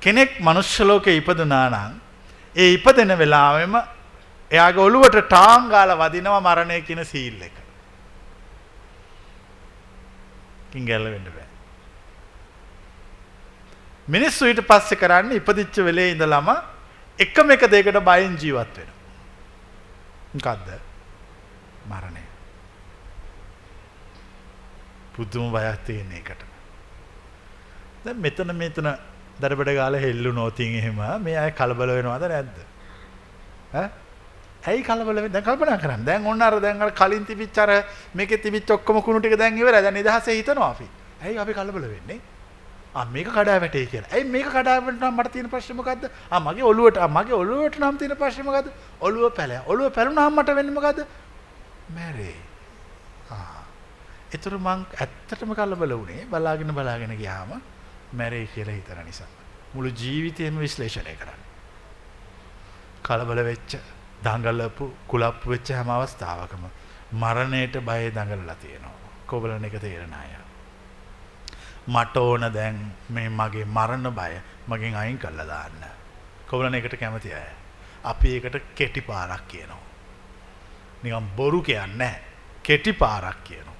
කෙනෙක් මනුෂ්‍ය ලෝකේ ඉපදුනා නම් ඒ ඉපදෙන වෙලාවෙම එයාගේ ඔළුවට ටාං ගාලා වදිනවා මරණය කියන සීල් එක. කිංගල වෙන්න බෑ. මිනිස්සු ඊට පස්සේ කරන්නේ ඉපදිච්ච වෙලේ ඉඳලම එකම එක දෙයකට බයෙන් ජීවත් වෙනවා. මොකද්ද? මරණය. පුදුම බයක් තියෙන එකට. දැන් මෙතන දරබඩ ගාලා හෙල්ලුනොත් එහෙම මේ අය කලබල වෙනවද නැද්ද? ඈ? ඇයි කලබල වෙන්නේ? දැන් කල්පනා කරන්න. දැන් ඔන්න අර කලින් තිබිච්ච අර මේකේ තිබිච්ච ඔක්කොම කුණු ටික දැන් ඉවරයි. දැන් නිදහසේ හිතනවා අපි. ඇයි අපි කලබල වෙන්නේ? මේක කඩා වැටේ කියලා. ඇයි මේක කඩා වැටුණා මට තියෙන ප්‍රශ්නේ මොකද්ද? මගේ ඔළුවට නම් තියෙන ප්‍රශ්නේ මොකද්ද? ඔළුව පැලෑ. ඔළුව පැලුණාම මට වෙන්නේ මොකද්ද? මැරේ. ඒතර මං ඇත්තටම කලබල වුණේ බලාගෙන ගියාම මැරේ කියලා හිතන නිසා. මුළු ජීවිතේම විශ්ලේෂණය කරන්න. කලබල වෙච්ච, දඟලපු, කුලප්පු වෙච්ච හැම අවස්ථාවකම මරණයට බය දඟලලා තියෙනවා. කොබලන එක තේරෙන අය. මට ඕන දැන් මේ මගේ මරණ බය මගෙන් අයින් කරලා දාන්න. කොබලන එකට කැමති අය. අපි ඒකට කෙටි පාරක් කියනවා. නිකන් බොරු කියන්නේ නැහැ. කෙටි පාරක් කියනවා.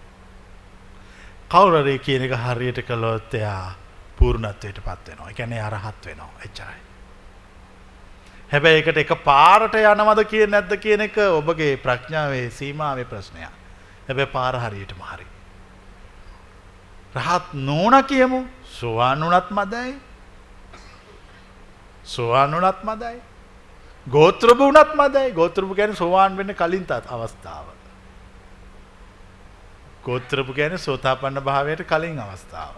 කවුරු හරි කියන එක හරියට කළොත් එයා පූර්ණත්වයටපත් වෙනවා. ඒ කියන්නේ අරහත් වෙනවා. එච්චරයි. හැබැයි ඒකට එක පාරට යනවද කියන්නේ නැද්ද කියන එක ඔබගේ ප්‍රඥාවේ සීමාවේ ප්‍රශ්නයක්. හැබැයි පාර හරියටම හරි. රහත් නෝන කියමු. සෝවාන් වුණත් මදයි. සෝවාන් වුණත් මදයි. ගෝත්‍රභ වුණත් මදයි. ගෝත්‍රභ කියන්නේ සෝවාන් වෙන්න කලින් තාත් අවස්ථාව. ගෝත්‍රභ කියන්නේ සෝතාපන්න භාවයට කලින් අවස්ථාව.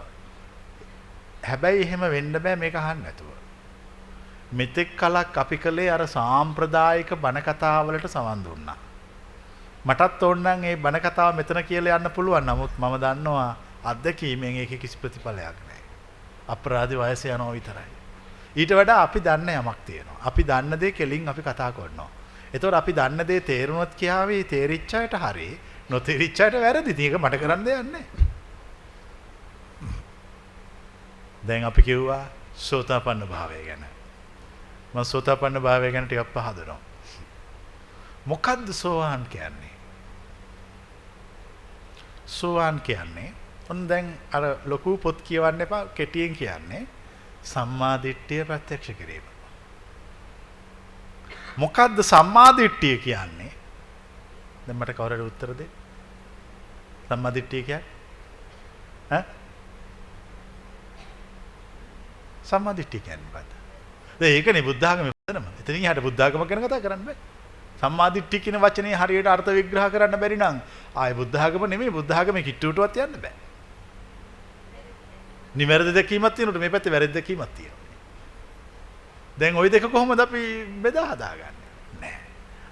හැබැයි එහෙම වෙන්න බෑ මේක අහන්න නැතුව. මෙතෙක් කලක් අපි කලේ අර සාම්ප්‍රදායික බණ කතාවලට සවන් දුන්නා. මටත් ඕනනම් ඒ බණ කතාව මෙතන කියලා යන්න පුළුවන්. නමුත් මම දන්නවා අත්දැකීමෙන් ඒකේ කිසි ප්‍රතිඵලයක් නැහැ. අපරාධ වයස යනවා විතරයි. ඊට වඩා අපි දන්න යමක් තියෙනවා. අපි දන්න දේ කෙලින් අපි කතා කරනවා. ඒතකොට අපි දන්න දේ තේරුණොත් කියාවේ තේරිච්ච අයට හරි, නොතේරිච්ච අයට වැරදි. ඒක මට කරන්න දෙයක් නැහැ. දැන් අපි කිව්වා සෝතාපන්න භාවය ගැන. මම සෝතාපන්න භාවය ගැන ටිකක් පහදනවා. මොකද්ද සෝවාන් කියන්නේ? සෝවාන් කියන්නේ ඔන්න දැන් අර ලොකු පොත් කියවන්න එපා, කෙටියෙන් කියන්නේ සම්මා දිට්ඨිය ප්‍රත්‍යක්ෂ කිරීම. මොකද්ද සම්මා දිට්ඨිය කියන්නේ? දැන් මට කවුරුහරි උත්තර දෙන්න. සම්මා දිට්ඨිය කියන්නේ ඈ? සම්මා දිට්ඨිය කියන්නේ මොකද්ද? දැන් ඒකනේ බුද්ධ ආගමේ වදනම. එතනින් එහාට බුද්ධ ආගම ගැන කතා කරන්න බෑ. සම්මා දිට්ඨිය කියන වචනේ හරියට අර්ථ විග්‍රහ කරන්න බැරි නම් ආයේ බුද්ධ ආගම නෙමෙයි, බුද්ධ ආගමේ කිට්ටුවටවත් යන්න බෑ. නිවැරදි දැකීමක් තියෙනකොට මේ පැත්තේ වැරදි දැකීමක් තියෙනවා. දැන් ওই දෙක කොහොමද අපි බෙදා හදාගන්නේ? නෑ.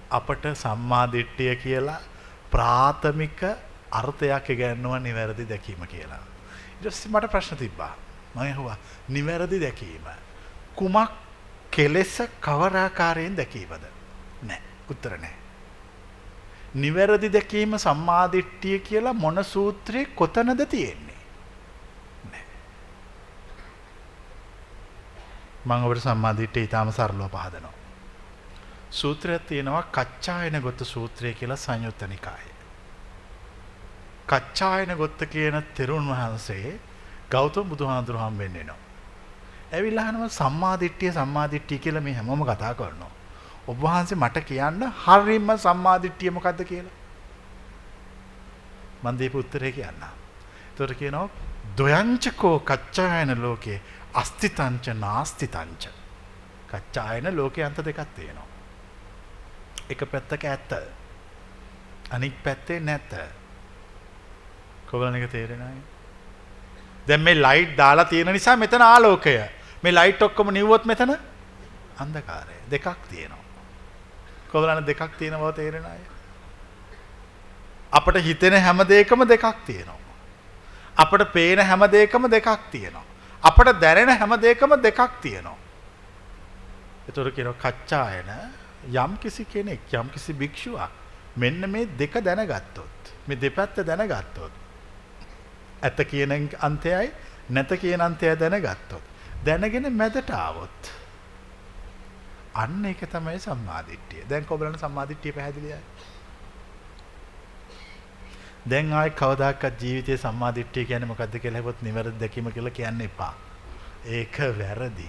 අපට සම්මා දිට්ඨිය කියලා ප්‍රාථමික අර්ථයක් ඉගෙනනවා නිවැරදි දැකීම කියලා. ඊට පස්සේ මට ප්‍රශ්න තිබ්බා. මම අහුවා නිවැරදි දැකීම කුමක් කෙලෙස කවර ආකාරයෙන් දැකීමද? නෑ. උත්තර නෑ. නිවැරදි දැකීම සම්මා දිට්ඨිය කියලා මොන සූත්‍රයේ කොතනද තියෙන්නේ? මම ඔබට සම්මා දිට්ඨිය ඊටාම සරලව පහදනවා. සූත්‍රයක් තියෙනවා කච්චායන ගොත්ත සූත්‍රය කියලා සංයුත්ත නිකායේ. කච්චායන ගොත්ත කියන තෙරුන් වහන්සේ ගෞතම බුදුහාඳුරු හම්බෙන්න එනවා. ඇවිල්ලා අහනවා සම්මා දිට්ඨිය කියලා මේ හැමෝම කතා කරනවා. ඔබ වහන්සේ මට කියන්න හරියම සම්මා දිට්ඨිය මොකද්ද කියලා. මම දීපු උත්තරේ කියන්න. ඒතකොට කියනවා දොයංචකෝ කච්චායන ලෝකේ අස්තිතංච නාස්තිතංච. කච්චායන ලෝකේ අන්ත දෙකක් තියෙනවා. එක පැත්තක ඇත්ත, අනික් පැත්තේ නැත. කොහොමද මේක තේරෙන්නේ? දැන් මේ ලයිට් දාලා තියෙන නිසා මෙතන ආලෝකය. මේ ලයිට් ඔක්කොම නිවුවොත් මෙතන අන්ධකාරය. දෙකක් තියෙනවා. කොහොමද දෙකක් තියෙන බව තේරෙන්නේ? අපට හිතෙන හැම දෙයකම දෙකක් තියෙනවා. අපට පේන හැම දෙයකම දෙකක් තියෙනවා. අපට දැනෙන හැම දෙයකම දෙකක් තියෙනවා. ඒතර කියනවා කච්චායන යම් කිසි කෙනෙක්, යම් කිසි භික්ෂුවක් මෙන්න මේ දෙක දැනගත්තොත්, මේ දෙපැත්ත දැනගත්තොත්, ඇත කියන අන්තයයි නැත කියන අන්තයයි දැනගත්තොත්, දැනගෙන මැදට ආවොත්, අන්න ඒක තමයි සම්මා දිට්ඨිය. දැන් කොබලන සම්මා දිට්ඨිය පැහැදිලියි. දැන් ආයි කවදාකවත් ජීවිතයේ සම්මා දිට්ඨිය කියන්නේ මොකද්ද කියලා හෙවොත් නිවැරදි දැකීම කියලා කියන්න එපා. ඒක වැරදි.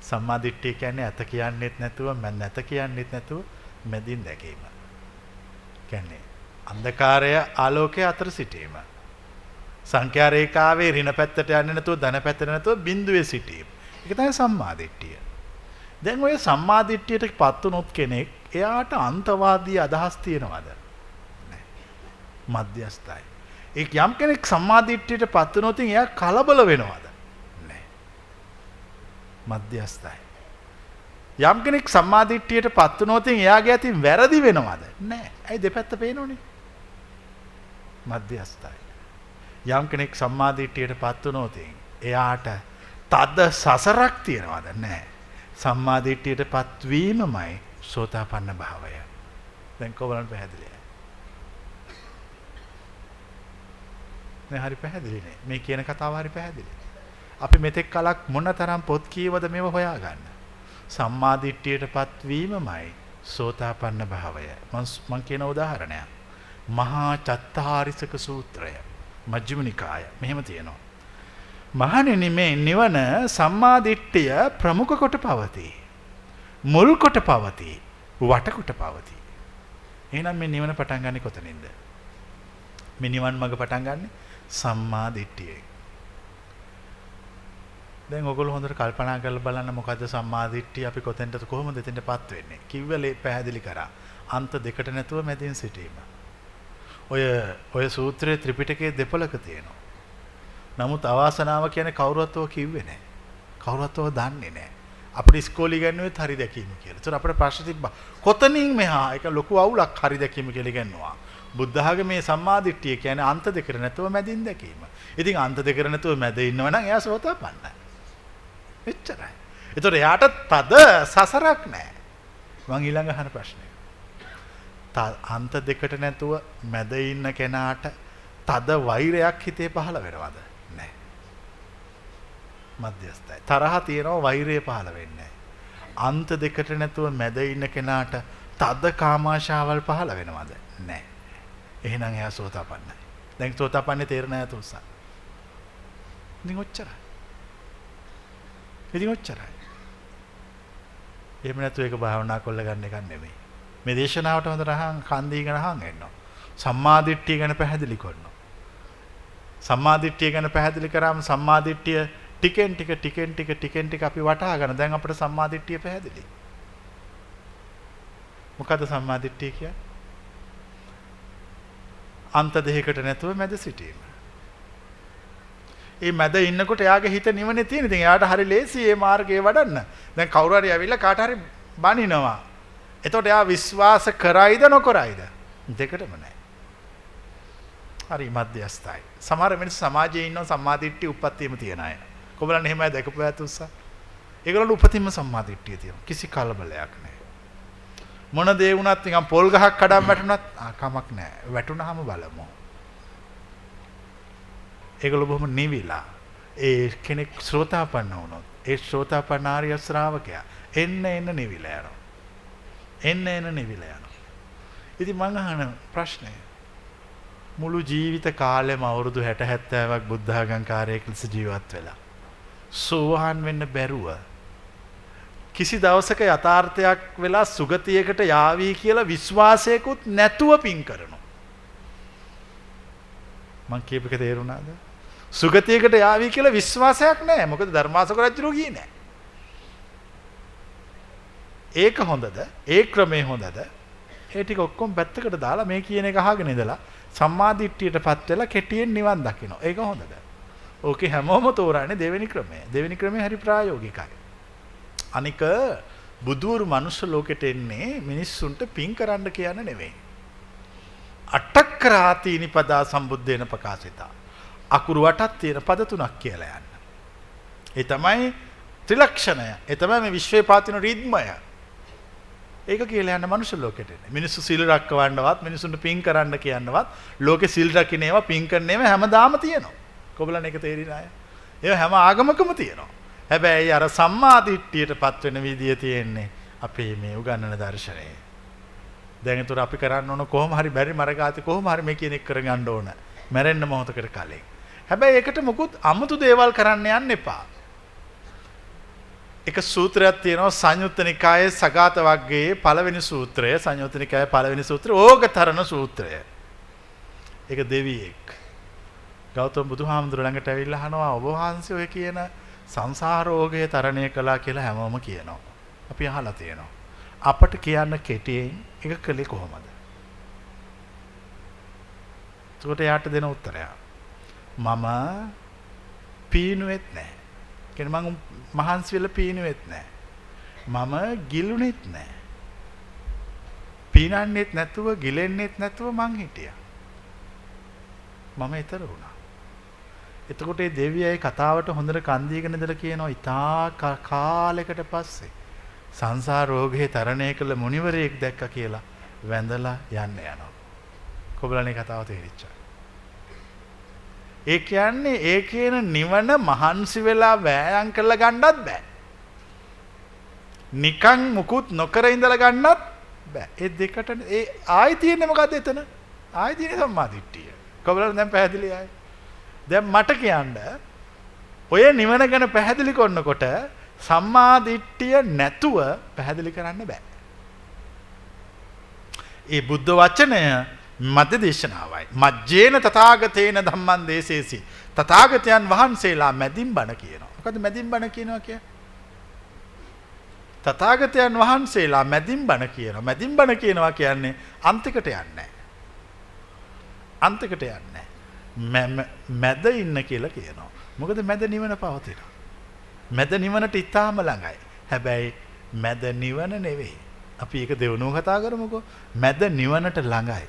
සම්මා දිට්ඨිය කියන්නේ ඇත කියන්නේත් නැතුව නැත කියන්නේත් නැතුව මැදින් දැකීම. කියන්නේ අන්ධකාරය ආලෝකය අතර සිටීම. සංඛ්‍යා රේඛාවේ ඍණ පැත්තට යන්නේ නැතුව ධන පැත්තට නැතුව බිඳුවේ සිටීම. ඒක තමයි සම්මා දිට්ඨිය. දැන් ඔය සම්මා දිට්ඨියට පත් වුණොත් කෙනෙක් එයාට අන්තවාදී අදහස් තියනවාද? මධ්‍යස්ථයි. ඒ යම් කෙනෙක් සම්මා දිට්ඨියට පත් වුණොත් එයා කලබල වෙනවද? නැහැ. මධ්‍යස්ථයි. යම් කෙනෙක් සම්මා දිට්ඨියට පත් වුණොත් එයාගේ අතින් වැරදි වෙනවද? නැහැ. ඇයි දෙපැත්ත පේනෝනේ? මධ්‍යස්ථයි. යම් කෙනෙක් සම්මා දිට්ඨියට පත් වුණොත් එයාට තද සසරක් තියනවද? නැහැ. සම්මා දිට්ඨියට පත්වීමමයි සෝතාපන්න භාවය. දැන් කොහොමද පැහැදිලිද? මේ හරි පැහැදිලි නේ. මේ කියන කතාව හරි පැහැදිලි. අපි මෙතෙක් කලක් මොනතරම් පොත් කියවද මේව හොයාගන්න. සම්මාදිට්ඨියටපත් වීමමයි සෝතාපන්න භාවය. මම කියන උදාහරණයක් මහා චත්තාරිසක සූත්‍රය මජ්ක්‍ධිම නිකාය මෙහෙම තියෙනවා. මහණෙනි මේ නිවන සම්මාදිට්ඨිය ප්‍රමුඛ කොට පවතී. මුල් කොට පවතී. වට කොට පවතී. එහෙනම් මේ නිවන පටන් ගන්නේ කොතනින්ද? මේ නිවන් මඟ පටන් ගන්නේ සම්මාදිට්ඨියෙන්. දැන් ඔයගොල්ලෝ හොඳට කල්පනා කරලා බලන්න මොකද්ද සම්මාදිට්ඨිය අපි කොතෙන්ද කොහොමද එතෙන්ටපත් වෙන්නේ? කිව්වලේ පැහැදිලි කරා. අන්ත දෙකට නැතුව මැදින් සිටීම. ඔය සූත්‍රයේ ත්‍රිපිටකයේ දෙපළක තියෙනවා. නමුත් අවාසනාව කියන්නේ කවුරුවත් ඔය කිව්වේ නැහැ. කවුරුවත් ඔය දන්නේ නැහැ. අපිට ඉස්කෝලේ ඉගෙනුවෙත් හරි දැකීම කියලා. ඒතර අපිට ප්‍රශ්න තිබ්බා. කොතනින් මෙහා ඒක ලොකු අවුලක් හරි දැකීම කියලා ඉගෙනුවා. බුද්ධ ආගමේ සම්මාදිට්ඨිය කියන්නේ අන්ත දෙකට නැතුව මැදින් දැකීම. ඉතින් අන්ත දෙකට නැතුව මැද ඉන්නවනම් එයා සෝතාපන්නයි. එච්චරයි. ඒතර එයාට තද සසරක් නැහැ. මං ඊළඟ අහන ප්‍රශ්නේ. අන්ත දෙකට නැතුව මැද ඉන්න කෙනාට තද වෛරයක් හිතේ පහළ වෙනවද? නැහැ. මධ්‍යස්ථයි. තරහ තියෙනවා වෛරය පහළ වෙන්නේ නැහැ. අන්ත දෙකට නැතුව මැද ඉන්න කෙනාට තද කාමාශාවල් පහළ වෙනවද? නැහැ. එහෙනම් එයා සෝතාපන්නයි. දැන් සෝතාපන්නේ තේරෙන්නේ නැත උසා. ඉතින් ඔච්චරයි. එහෙම නැතුව ඒක භාවනා කරලා ගන්න එක නෙමෙයි. මේ දේශනාවට හොඳ රහන් කන් දීගෙන අහන් එන්නවා. සම්මාදිට්ඨිය ගැන පැහැදිලි කරනවා. සම්මාදිට්ඨිය ගැන පැහැදිලි කරාම සම්මාදිට්ඨිය ටිකෙන් ටික අපි වටහා ගන්න. දැන් අපිට සම්මාදිට්ඨිය පැහැදිලි. මොකද්ද සම්මාදිට්ඨිය කියන්නේ? අන්ත දෙකකට නැතුව මැද සිටීම. ඒ මැද ඉන්නකොට එයාගේ හිත නිවනේ තියෙන. ඉතින් එයාට හරි ලේසි මේ මාර්ගයේ වඩන්න. දැන් කවුරු හරි ඇවිල්ලා කාට හරි බනිනවා. එතකොට එයා විශ්වාස කරයිද නොකරයිද? දෙකටම නැහැ. හරි මධ්‍යස්ථයි. සමහර මිනිස්සු සමාජයේ ඉන්න සම්මාදිට්ඨිය උපත්තියම තියන අය. කොබලන් එහෙමයි දැකපු ඇත උස්සා. ඒගොල්ලෝ උපතින්ම සම්මාදිට්ඨිය තියෙනවා. කිසි කලබලයක් නැහැ. මොන දේ වුණත් නිකන් පොල් ගහක් කඩම් වැටුණත් කමක් නැහැ. වැටුණාම බලමු. ඒගොල්ලෝ බොහොම නිවිලා. ඒ කෙනෙක් ශ්‍රෝතාපන්න වුණොත් ඒ ශ්‍රෝතාපන්න ආර්ය ශ්‍රාවකයා එන්න නිවිලා යනවා. එන්න නිවිලා යනවා. ඉතින් මං අහන ප්‍රශ්නය මුළු ජීවිත කාලෙම අවුරුදු 60 70ක් බුද්ධ ආගම්කාරයෙක් ලෙස ජීවත් වෙලා සෝවාන් වෙන්න බැරුව කිසි දවසක යථාර්ථයක් වෙලා සුගතියකට යාවි කියලා විශ්වාසයකුත් නැතුව පින් කරනවා. මං කියපේක තේරුණාද? සුගතියකට යාවි කියලා විශ්වාසයක් නැහැ. මොකද ධර්මාශෝක රජුරෝ ගියේ නැහැ. ඒක හොඳද? ඒ ක්‍රමේ හොඳද? ඒ ටික ඔක්කොම පැත්තකට දාලා මේ කියන එක අහගෙන ඉඳලා සම්මාදිට්ඨියටපත් වෙලා කෙටියෙන් නිවන් දකින්න. ඒක හොඳද? ඕකේ හැමෝම තෝරන්නේ දෙවෙනි ක්‍රමය. දෙවෙනි ක්‍රමය හරි ප්‍රායෝගිකයි. අනික බුදුවරු මනුෂ්‍ය ලෝකෙට එන්නේ මිනිස්සුන්ට පින් කරන්න කියන නෙවෙයි. අට්ඨක්‍රාතීනි පදා සම්බුද්දේන ප්‍රකාශිතා. අකුරු 8ක් තියෙන පද 3ක් කියලා යන්න. ඒ තමයි ත්‍රිලක්ෂණය. ඒ තමයි මේ විශ්වයේ පාතින රිද්මය. ඒක කියලා යන මනුෂ්‍ය ලෝකෙට එන්නේ. මිනිස්සු සිල් රැකවන්නවත් මිනිසුන්ට පින් කරන්න කියනවත් ලෝකේ සිල් රකින්නේවා පින් කරන්නේවා හැමදාම තියෙනවා. කොබලන් ඒක තේරිලා අය. ඒව හැම ආගමකම තියෙනවා. හැබැයි අර සම්මාදිට්ඨියටපත් වෙන විදිය තියෙන්නේ අපේ මේ උගන්වන දර්ශනයේ. දැන් ඒතර අපි කරන්න ඕන කොහොම හරි බැරි මරගාති කොහොම හරි මේ කියන එක කරගන්න ඕන. මැරෙන්න මොහොතකට කලින්. හැබැයි ඒකට මොකුත් අමුතු දේවල් කරන්න යන්න එපා. එක සූත්‍රයක් තියෙනවා සංයුත්ත නිකායේ සගත වග්ගයේ පළවෙනි සූත්‍රය. සංයුත්ත නිකායේ පළවෙනි සූත්‍රය ඕගතරණ සූත්‍රය. ඒක දෙවියෙක්. ගෞතම බුදුහාමුදුර ළඟට ඇවිල්ලා අහනවා ඔබ වහන්සේ ඔය කියන සංසාර රෝගය තරණය කළා කියලා හැමෝම කියනවා. අපි අහලා තියෙනවා. අපට කියන්න කෙටියෙන් ඒක කළේ කොහොමද? ඒකට යාට දෙන උත්තරය මම පීනුවෙත් නැහැ. කියන්නේ මම මහන්සි වෙලා පීනුවෙත් නැහැ. මම ගිලුණෙත් නැහැ. පීනන්නෙත් නැතුව ගිලෙන්නෙත් නැතුව මං හිටියා. මම ඊතර වුණා. එතකොට මේ දෙවියයි කතාවට හොඳට කන් දීගෙන ඉඳලා කියනවා ඉතා කාලයකට පස්සේ සංසාර රෝගේ තරණය කළ මුනිවරයෙක් දැක්කා කියලා වැඳලා යන්න යනවා. කොබලනේ කතාව තේරිච්චා. ඒ කියන්නේ ඒ කියන නිවන මහන්සි වෙලා වෑයම් කරලා ගන්නත් බෑ. නිකන් මුකුත් නොකර ඉඳලා ගන්නත් බෑ. ඒ දෙකට ඒ ආයි තියෙන්නේ මොකද්ද එතන? ආයි තියෙන්නේ සම්මාදිට්ඨිය. කොබලන් දැන් පැහැදිලි ආයි. දැන් මට කියන්න ඔය නිවන ගැන පැහැදිලි කරනකොට සම්මාදිට්ඨිය නැතුව පැහැදිලි කරන්න බෑ. ඒ බුද්ධ වචනය මධ්‍ය දේශනාවයි. මජ්ජේන තථාගතේන ධම්මං දේසේසි. තථාගතයන් වහන්සේලා මැදින් බණ කියනවා. මොකද මැදින් බණ කියනවා කියන්නේ? තථාගතයන් වහන්සේලා මැදින් බණ කියනවා. මැදින් බණ කියනවා කියන්නේ අන්තිකට යන්නේ නැහැ. අන්තිකට යන්නේ නැහැ. මැද ඉන්න කියලා කියනවා. මොකද මැද නිවන පවතිනවා. මැද නිවනට ඉතාම ළඟයි. හැබැයි මැද නිවන නෙවෙයි. අපි ඒක දෙවනුව කතා කරමුකෝ. මැද නිවනට ළඟයි.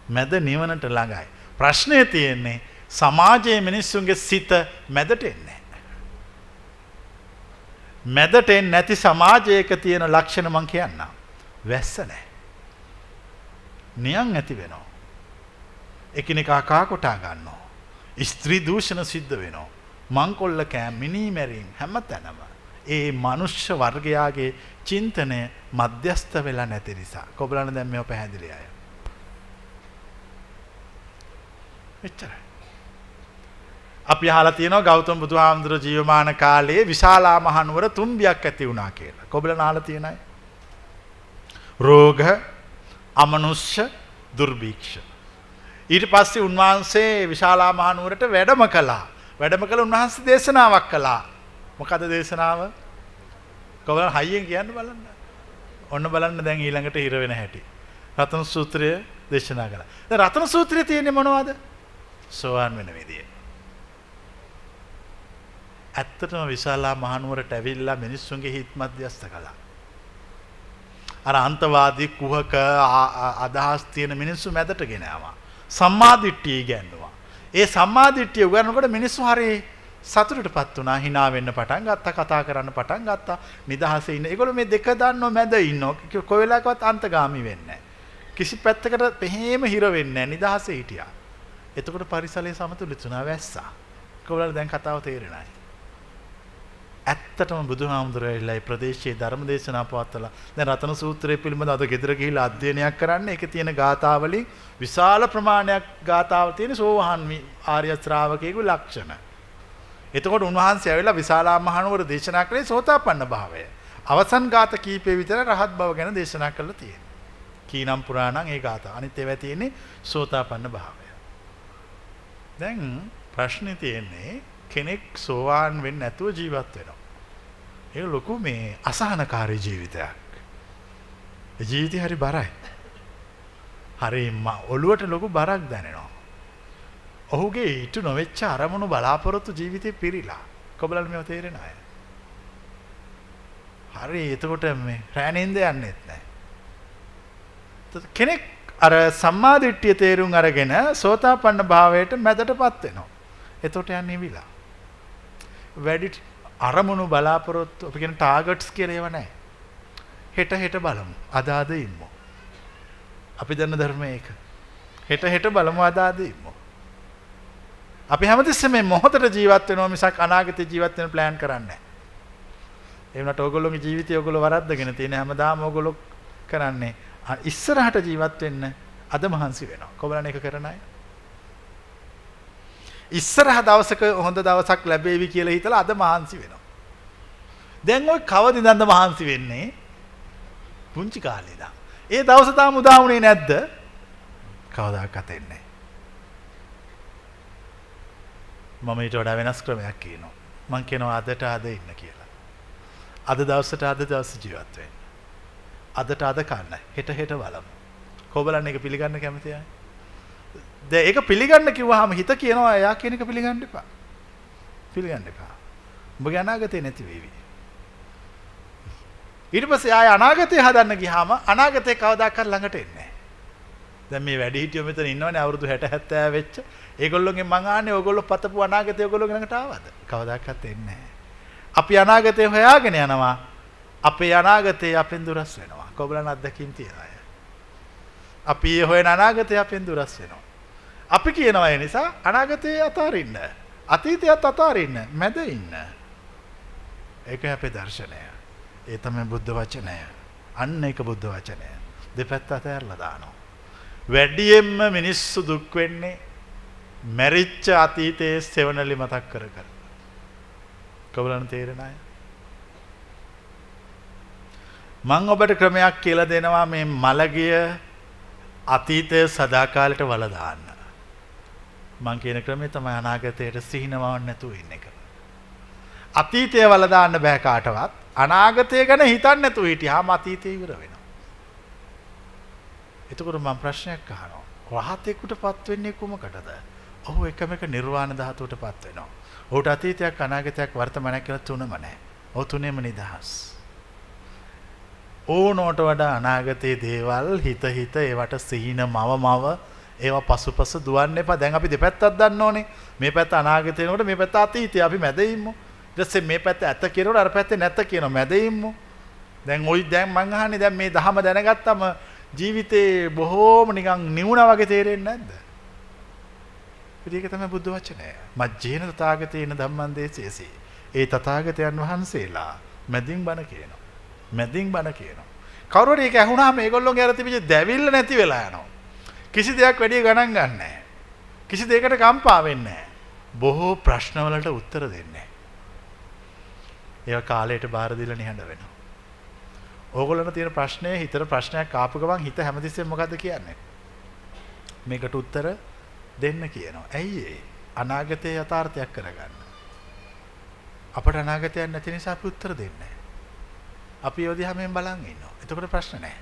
මැද නිවනට ළඟයි. ප්‍රශ්නේ තියෙන්නේ සමාජයේ මිනිස්සුන්ගේ සිත මැදට එන්නේ. මැදට එන්නේ නැති සමාජයක තියෙන ලක්ෂණ මං කියන්නම්. වැස්ස නැහැ. නියන් ඇති වෙනවා. එකිනෙකා කා කොටා ගන්නවා. ස්ත්‍රී දූෂණ සිද්ධ වෙනවා. මංකොල්ල කෑම මිනී මැරීම් හැමතැනම. ඒ මනුෂ්‍ය වර්ගයාගේ චින්තනය මධ්‍යස්ත වෙලා නැති නිසා. කොබලන්න දැන් මේව පැහැදිලි අය. එච්චරයි. අපි අහලා තියෙනවා ගෞතම බුදුහාමුදුර ජීවමාන කාලයේ විශාලා මහනුවර තුම්බියක් ඇති වුණා කියලා. කොබලන අහලා තියෙන අය. රෝග, අමනුෂ්‍ය, දුර්භික්ෂ. ඊට පස්සේ උන්වහන්සේ විශාලා මහනුවරට වැඩම කළා. වැඩම කළ උන්වහන්සේ දේශනාවක් කළා. මොකද දේශනාව? කොබලන් හයියෙන් කියන්න බලන්න. ඔන්න බලන්න දැන් ඊළඟට හිර වෙන හැටි. රතන සූත්‍රය දේශනා කළා. දැන් රතන සූත්‍රයේ තියෙන්නේ මොනවද? සෝවාන් වෙන විදිය. ඇත්තටම විශාලා මහනුවරට ඇවිල්ලා මිනිස්සුන්ගේ හිත් මැදිස්ත කළා. අර අන්තවාදී කුහක අදහස් තියෙන මිනිස්සු මැදට ගෙන ආවා. සම්මාදිට්ඨිය ඉගෙනුවා. ඒ සම්මාදිට්ඨිය උගන්වනකොට මිනිස්සු හරි සතුටටපත් වුණා. hina වෙන්න පටන් ගත්තා, කතා කරන්න පටන් ගත්තා. නිදහසේ ඉන්න. ඒගොල්ලෝ මේ දෙක දන්නව මැද ඉන්නෝ. කොයි වෙලාවකවත් අන්තගාමි වෙන්නේ නැහැ. කිසි පැත්තකට පෙහෙම හිර වෙන්නේ නැහැ. නිදහසේ හිටියා. එතකොට පරිසලයේ සමතුලිත වුණා වැස්සා. කොහොමද දැන් කතාව තේරෙන්නේ? ඇත්තටම බුදුහාමුදුරුවෝ මේ ප්‍රදේශයේ ධර්ම දේශනා පවත්වලා දැන් රතන සූත්‍රය පිළිබඳව අද ගෙදර ගිහිල්ලා අධ්‍යයනයක් කරන්න. ඒකේ තියෙන ගාථාවලින් විශාල ප්‍රමාණයක් ගාථාවල තියෙන සෝවාන් ආර්ය ශ්‍රාවකයෙකුගේ ලක්ෂණ. එතකොට උන්වහන්සේ ඇවිල්ලා විශාලා මහනුවර දේශනා කළේ සෝතාපන්න භාවය. අවසන් ගාථා කීපේ විතර රහත් බව ගැන දේශනා කරලා තියෙනවා. කීනම් පුරාණං ඒ ගාථා. අනිත් ඒවා තියෙන්නේ සෝතාපන්න භාවය. දැන් ප්‍රශ්නේ තියෙන්නේ කෙනෙක් සෝවාන් වෙන්නේ නැතුව ජීවත් වෙනවා. ඒක ලොකු මේ අසහනකාරී ජීවිතයක්. ඒ ජීවිතය හරි බරයි. හරි ඔළුවට ලොකු බරක් දැනෙනවා. ඔහුගේ ඊට නොවෙච්ච අරමුණු බලාපොරොත්තු ජීවිතේ පිරීලා. කොබලන් මේව තේරෙන අය. හරි එතකොට මේ රැණින්ද යන්නෙත් නැහැ. කෙනෙක් අර සම්මාදිට්ඨිය තේරුම් අරගෙන සෝතාපන්න භාවයට මැදටපත් වෙනවා. එතකොට යන්නේ විලා. වැඩි අරමුණු බලාපොරොත්තු අපි කියන ටාගට්ස් කියලා ඒවා නැහැ. හෙට බලමු. අද ඉම්මු. අපි දන්න ධර්මයේ ඒක. හෙට බලමු අද ඉම්මු. අපි හැමතිස්සෙම මේ මොහොතේ ජීවත් වෙනවා මිසක් අනාගතේ ජීවත් වෙන ප්ලෑන් කරන්නේ නැහැ. ඒ වුණාට ඕගොල්ලෝගේ ජීවිතය ඕගොල්ලෝ වරද්දගෙන තියෙන හැමදාම ඕගොල්ලෝ කරන්නේ ඉස්සරහට ජීවත් වෙන්න අද මහන්සි වෙනවා. කොබලන් එක කරන අය. ඉස්සරහ දවසක හොඳ දවසක් ලැබෙවි කියලා හිතලා අද මහන්සි වෙනවා. දැන් ඔය කවදින්ද මහන්සි වෙන්නේ? පුංචි කාලේ ඉඳන්. ඒ දවස තාම උදා වුණේ නැද්ද? කවදාකවත් එන්නේ නැහැ. මම ඊට වඩා වෙනස් ක්‍රමයක් කියනවා. මම කියනවා අදට අද ඉන්න කියලා. අද දවසට අද දවස ජීවත් වෙන්න. අදට අද කන්න. හෙට බලමු. කොබලන් එක පිළිගන්න කැමතියි? දැන් ඒක පිළිගන්න කිව්වහම හිත කියනවා එයා කියන එක පිළිගන්න එපා. පිළිගන්න එපා. ඔබගේ අනාගතේ නැති වෙවි. ඊට පස්සේ ආය අනාගතේ හදන්න ගියාම අනාගතේ කවදාකවත් ළඟට එන්නේ නැහැ. දැන් මේ වැඩි හිටියෝ මෙතන ඉන්නවනේ අවුරුදු 60 70 වෙච්ච. ඒගොල්ලෝගෙන් මං ආන්නේ ඕගොල්ලෝ පතපු අනාගතේ ඕගොල්ලෝ ළඟට ආවද? කවදාකවත් එන්නේ නැහැ. අපි අනාගතේ හොයාගෙන යනවා. අපේ අනාගතේ අපෙන් දුරස් වෙනවා. කොබලන් අත්දැකීම් තියන අය. අපි හොයන අනාගතේ අපෙන් දුරස් වෙනවා. අපි කියනවා ඒ නිසා අනාගතේ අතාරින්න. අතීතයත් අතාරින්න. මැද ඉන්න. ඒක අපේ දර්ශනය. ඒ තමයි බුද්ධ වචනය. අන්න ඒක බුද්ධ වචනය. දෙපැත්ත අතහැරලා දානවා. වැඩියෙන්ම මිනිස්සු දුක් වෙන්නේ මැරිච්ච අතීතයේ සෙවණලි මතක් කර කර. කවුරුන් තේරෙන අය? මම ඔබට ක්‍රමයක් කියලා දෙනවා මේ මලගිය අතීතය සදාකාලයට වල දාන්න. මං කියන ක්‍රමය තමයි අනාගතයට සිහිනවන්න නැතුව ඉන්න එක. අතීතය වල දාන්න බෑ කාටවත්. අනාගතය ගැන හිතන්න නැතුව හිටියාම අතීතය ඉවර වෙනවා. එතකොට මම ප්‍රශ්නයක් අහනවා. රහතෙකුටපත් වෙන්නේ කුමකටද? ඔහු එකම එක නිර්වාණ ධාතුවටපත් වෙනවා. ඔහුට අතීතයක් අනාගතයක් වර්තමානයක් කියලා තුනම නැහැ. ඔහු තුනේම නිදහස්. ඕනෝට වඩා අනාගතයේ දේවල් හිත ඒවට සිහින මව ඒවා පසුපස දුවන්න එපා. දැන් අපි දෙපැත්තක් දන්න ඕනේ. මේ පැත්ත අනාගතේනකොට මේ පැත්ත අතීතය. අපි මැද ඉමු. ඊට පස්සේ මේ පැත්ත ඇත කියනකොට අර පැත්තේ නැත කියනවා. මැද ඉමු. දැන් මං අහන්නේ දැන් මේ දහම දැනගත්තම ජීවිතේ බොහෝම නිකන් නිවුණා වගේ තේරෙන්නේ නැද්ද? ඒක තමයි බුද්ධ වචනය. මජ්ජේන තථාගතේන ධම්මං දේශේසි. ඒ තථාගතයන් වහන්සේලා මැදින් බණ කියනවා. මැදින් බණ කියනවා. කවුරු හරි ඒක ඇහුණාම මේගොල්ලෝගේ අර තිබිච්ච දැවිල්ල නැති වෙලා යනවා. කිසි දෙයක් වැඩි ගණන් ගන්න නැහැ. කිසි දෙයකට කම්පා වෙන්නේ නැහැ. බොහෝ ප්‍රශ්න වලට උත්තර දෙන්නේ. ඒවා කාලයට බාර දීලා නිහඬ වෙනවා. ඕගොල්ලන්ට තියෙන ප්‍රශ්නේ හිතට ප්‍රශ්නයක් ආපු ගමන් හිත හැමතිස්සෙම මොකද්ද කියන්නේ? මේකට උත්තර දෙන්න කියනවා. ඇයි ඒ? අනාගතයේ යථාර්ථයක් කරගන්න. අපට අනාගතයක් නැති නිසා අපි උත්තර දෙන්නේ නැහැ. අපි යෝධි හැමෙන් බලන් ඉන්නවා. එතකොට ප්‍රශ්න නැහැ.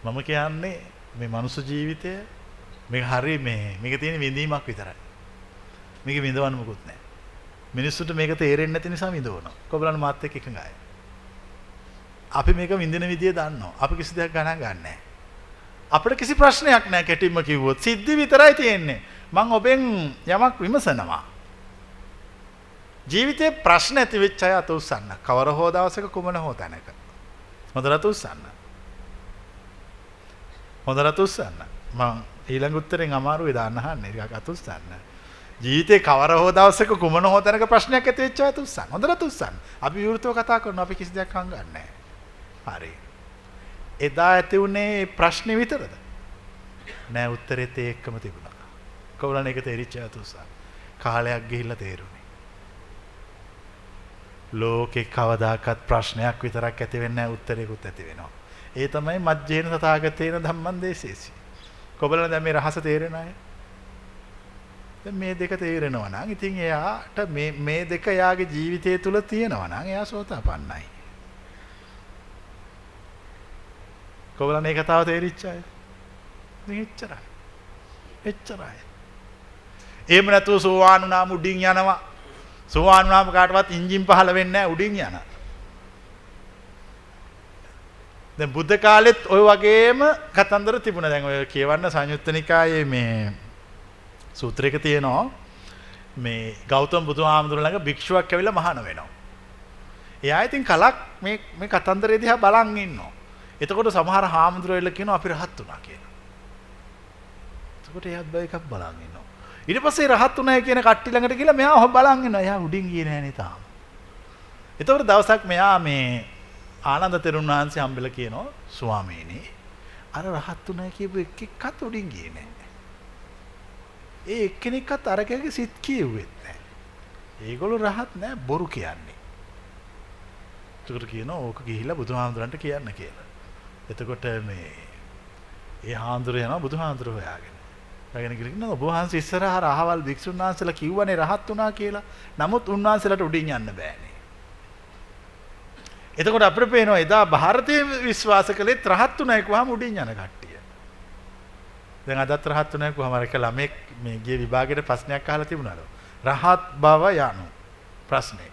මම කියන්නේ මේ මනුස්ස ජීවිතය මේක හරි මේක තියෙන විඳීමක් විතරයි. මේක විඳවන්න මොකුත් නැහැ. මිනිස්සුන්ට මේක තේරෙන්නේ නැති නිසා විඳවනවා. කොබලන් මාත් එක්ක එකඟයි. අපි මේක විඳින විදිය දන්නවා. අපි කිසි දෙයක් ගණන් ගන්න නැහැ. අපිට කිසි ප්‍රශ්නයක් නැහැ කැටින්ම කිව්වොත්. සිද්ධි විතරයි තියෙන්නේ. මම ඔබෙන් යමක් විමසනවා. ජීවිතේ ප්‍රශ්න ඇති වෙච්ච අය අත උස්සන්න. කවර හෝ දවසක කුමන හෝ තැනක. හොඳට උස්සන්න. හොඳට උස්සන්න. මම ඊළඟ උත්තරෙන් අමාරුයි දාන්න අහන්නේ. ටිකක් අත උස්සන්න. ජීවිතේ කවර හෝ දවසක කුමන හෝ තැනක ප්‍රශ්නයක් ඇති වෙච්ච අය අත උස්සන්න. හොඳට උස්සන්න. අපි විවෘතව කතා කරනවා. අපි කිසි දෙයක් හංගන්නේ නැහැ. හරි. එදා ඇති උනේ ප්‍රශ්නේ විතරද? නෑ උත්තරෙත් ඒකම තිබුණා. කවුරුන් ඒක තේරිච්ච අය අත උස්සන්න. කාලයක් ගිහිල්ලා තේරුණේ. ලෝකේ කවදාකවත් ප්‍රශ්නයක් විතරක් ඇති වෙන්නේ නැහැ උත්තරයකුත් ඇති වෙනවා. ඒ තමයි මජ්ජේන තථාගතේන ධම්මං දේශේසි. කොබලන දැන් මේ රහස තේරෙන අය. දැන් මේ දෙක තේරෙනවා නම් ඉතින් එයාට මේ දෙක එයාගේ ජීවිතය තුල තියෙනවා නම් එයා සෝතාපන්නයි. කොබලන මේ කතාව තේරිච්ච අය. ඉතින් එච්චරයි. එහෙම නැතුව සෝවාන් වුණාම උඩින් යනවා. සෝවාන් වුණාම කාටවත් එන්ජින් පහළ වෙන්නේ නැහැ උඩින් යන. දැන් බුද්ධ කාලෙත් ওই වගේම කතන්දර තිබුණා. දැන් ඔය කියවන්න සංයුත්ත නිකායේ මේ සූත්‍රයක තියෙනවා මේ ගෞතම බුදුහාමුදුරුවෝ ළඟ භික්ෂුවක් ඇවිල්ලා මහාන වෙනවා. එයා ඉතින් කලක් මේ කතන්දරය දිහා බලන් ඉන්නවා. එතකොට සමහර හාමුදුරුවෝ කියනවා අපි රහත් වුණා කියලා. එතකොට එයාත් බය එකක් බලන් ඉන්නවා. ඊට පස්සේ රහත් උනායි කියන කට්ටිය ළඟට ගිහලා මෙයා බලන් ඉන්නවා. එයා උඩින් ගියේ නෑනේ තාම. එතකොට දවසක් මෙයා මේ ආනන්ද තෙරුන් වහන්සේ හම්බෙලා කියනවා ස්වාමීනි අර රහත් උනායි කියපු එක්කත් උඩින් ගියේ නෑ. ඒ එක්කෙනෙක්වත් අරකගේ සිත් කියෙව්වෙත් නෑ. ඒගොල්ලෝ රහත් නෑ බොරු කියන්නේ. එතකොට කියනවා ඕක ගිහිල්ලා බුදුහාමුදුරන්ට කියන්න කියලා. එතකොට ඒ හාමුදුරුවෝ යනවා බුදුහාමුදුරුවෝ හොයාගෙන. රගෙන ගිහින් ඔබ වහන්සේ ඉස්සරහා රහවල් භික්ෂුන් වහන්සේලා කිව්වනේ රහත් වුණා කියලා. නමුත් උන්වහන්සේලාට උඩින් යන්න බෑනේ. එතකොට අපිට පේනවා එදා ಭಾರತೀಯ විශ්වාස කළේ රහත් උනායි කොහම උඩින් යන කට්ටිය. දැන් අදත් රහත් උනායි කොහම අර කියලා මේ ගිය විභාගයේ ප්‍රශ්නයක් අහලා තිබුණාලු. රහත් බව යනු ප්‍රශ්නේ.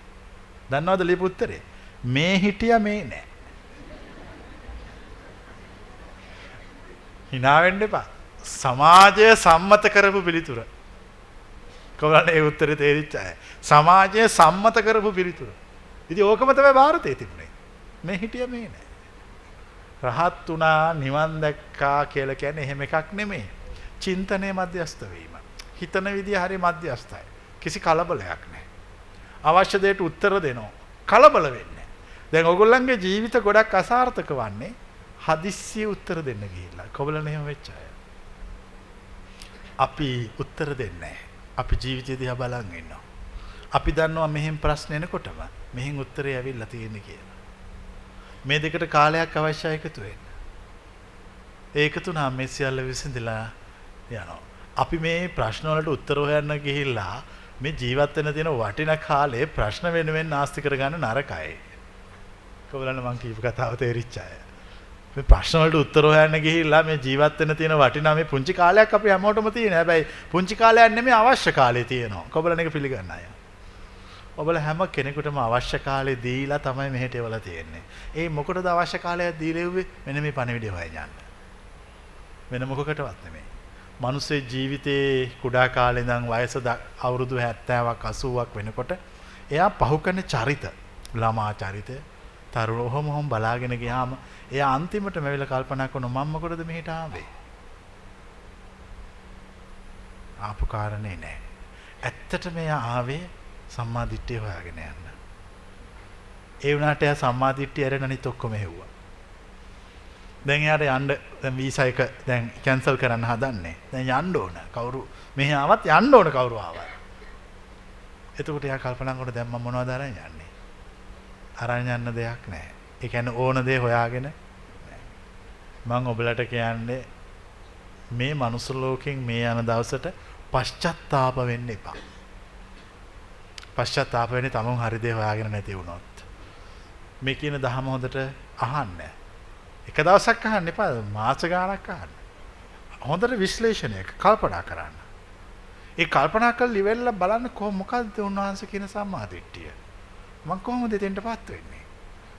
දන්නවද ලියපු උත්තරේ? මේ හිටියා මේ නෑ. hina වෙන්න එපා. සමාජය සම්මත කරපු පිළිතුර. කොහොමද ඒ උත්තරේ තේරිච්ච අය? සමාජය සම්මත කරපු පිළිතුර. ඉතින් ඕකම තමයි ಭಾರತයේ තිබුණේ. මේ හිටිය මේ නෑ. රහත් උනා නිවන් දැක්කා කියලා කියන්නේ එහෙම එකක් නෙමෙයි. චින්තනයේ මධ්‍යස්ත වීම. හිතන විදිය හරිය මධ්‍යස්තයි. කිසි කලබලයක් නෑ. අවශ්‍ය දෙයට උත්තර දෙනවා. කලබල වෙන්නේ. දැන් ඔයගොල්ලන්ගේ ජීවිත ගොඩක් අසාර්ථක වන්නේ හදිස්සිය උත්තර දෙන්න ගිහිල්ලා. කොබලන එහෙම වෙච්ච අය. අපි උත්තර දෙන්නේ නැහැ. අපි ජීවිතය දිහා බලන් ඉන්නවා. අපි දන්නවා මෙහෙන් ප්‍රශ්න එනකොටම මෙහෙන් උත්තරේ ඇවිල්ලා තියෙන්නේ කියලා. මේ දෙකට කාලයක් අවශ්‍යයි එකතු වෙන්න. ඒකතු නම් මේ සියල්ල විසඳලා යනවා. අපි මේ ප්‍රශ්න වලට උත්තර හොයන්න ගිහිල්ලා මේ ජීවත් වෙන තියෙන වටිනා කාලේ ප්‍රශ්න වෙනුවෙන් නාස්ති කරගන්න නරකයි. කොහොමද මං කියපු කතාව තේරිච්ච අය. මේ ප්‍රශ්න වලට උත්තර හොයන්න ගිහිල්ලා මේ ජීවත් වෙන තියෙන වටිනා මේ පුංචි කාලයක් අපි හැමෝටම තියෙන. හැබැයි පුංචි කාලයක් නෙමෙයි අවශ්‍ය කාලේ තියෙනවා. කොහොමද මේක පිළිගන්න අය? ඔබලා හැම කෙනෙකුටම අවශ්‍ය කාලේ දීලා තමයි මෙහෙට එවලා තියෙන්නේ. ඒ මොකටද අවශ්‍ය කාලයක් දීලා ඉුවේ? මෙන්න මේ පණිවිඩය හොයන්න. වෙන මොකකටවත් නෙමෙයි. මිනිස්සේ ජීවිතේ කුඩා කාලේ ඉඳන් වයස අවුරුදු 70ක් 80ක් වෙනකොට එයා පහු කරන චරිත, ළමා චරිත, තරුණ ඔහොම බලාගෙන ගියාම එයා අන්තිමට මෙවිල කල්පනා කරනවා මම මොකටද මෙහෙට ආවේ? ආපු කාරණේ නෑ. ඇත්තටම එයා ආවේ සම්මා දිට්ඨිය හොයාගෙන යන්න. ඒ වුණාට එයා සම්මා දිට්ඨිය ඇරෙන අනිත් ඔක්කොම හෙව්වා. දැන් එයාට යන්න දැන් වීසා එක දැන් කැන්සල් කරන්න හදන්නේ. දැන් යන්න ඕන. කවුරු මෙහි ආවත් යන්න ඕන කවුරු ආවත්. එතකොට එයා කල්පනා කරනවා දැන් මම මොනවද අරන් යන්නේ? අරන් යන්න දෙයක් නැහැ. ඒ කියන්නේ ඕන දේ හොයාගෙන මම ඔබලට කියන්නේ මේ මනුස්ස ලෝකෙන් මේ යන දවසට පශ්චාත්තාප වෙන්න එපා. පශ්චාත්තාප වෙන්නේ තමන් හරි දේ හොයාගෙන නැති වුණොත්. මේ කියන දහම හොඳට අහන්න. එක දවසක් අහන්න එපා මාස ගාණක් අහන්න. හොඳට විශ්ලේෂණය කල්පනා කරන්න. ඒ කල්පනා කරලා ඉවරලා බලන්න මොකද්ද උන්වහන්සේ කියන සම්මාදිට්ඨිය. මම කොහොමද දෙතෙන්ටපත් වෙන්නේ?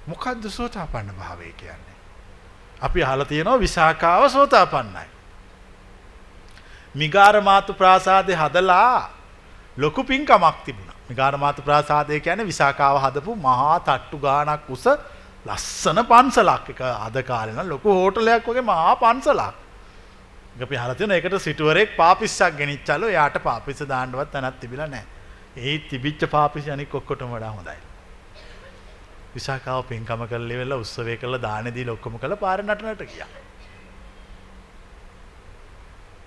මොකද්ද සෝතාපන්න භාවය කියන්නේ? අපි අහලා තියෙනවා විසාකාව සෝතාපන්නයි. මිගාර මාතු ප්‍රාසාදේ හදලා ලොකු පින්කමක් තිබුණා. මිගාර මාතු ප්‍රාසාදය කියන්නේ විසාකාව හදපු මහා තට්ටු ගාණක් උස ලස්සන පන්සලක්. එක අද කාලේ නම් ලොකු හෝටලයක් වගේ මහා පන්සලක්. අපි අහලා තියෙනවා ඒකට සිටුවරෙක් පාපිස්සක් ගෙනිච්චලු. එයාට පාපිස්ස දාන්නවත් තැනක් තිබිලා නැහැ. ඒ තිබිච්ච පාපිස්ස අනික ඔක්කොටම වඩා හොඳයි. විසාකාව පින්කම කරලා ඉවරලා උත්සවය කරලා දාන දීලා ඔක්කොම කරලා පාර නටනට ගියා.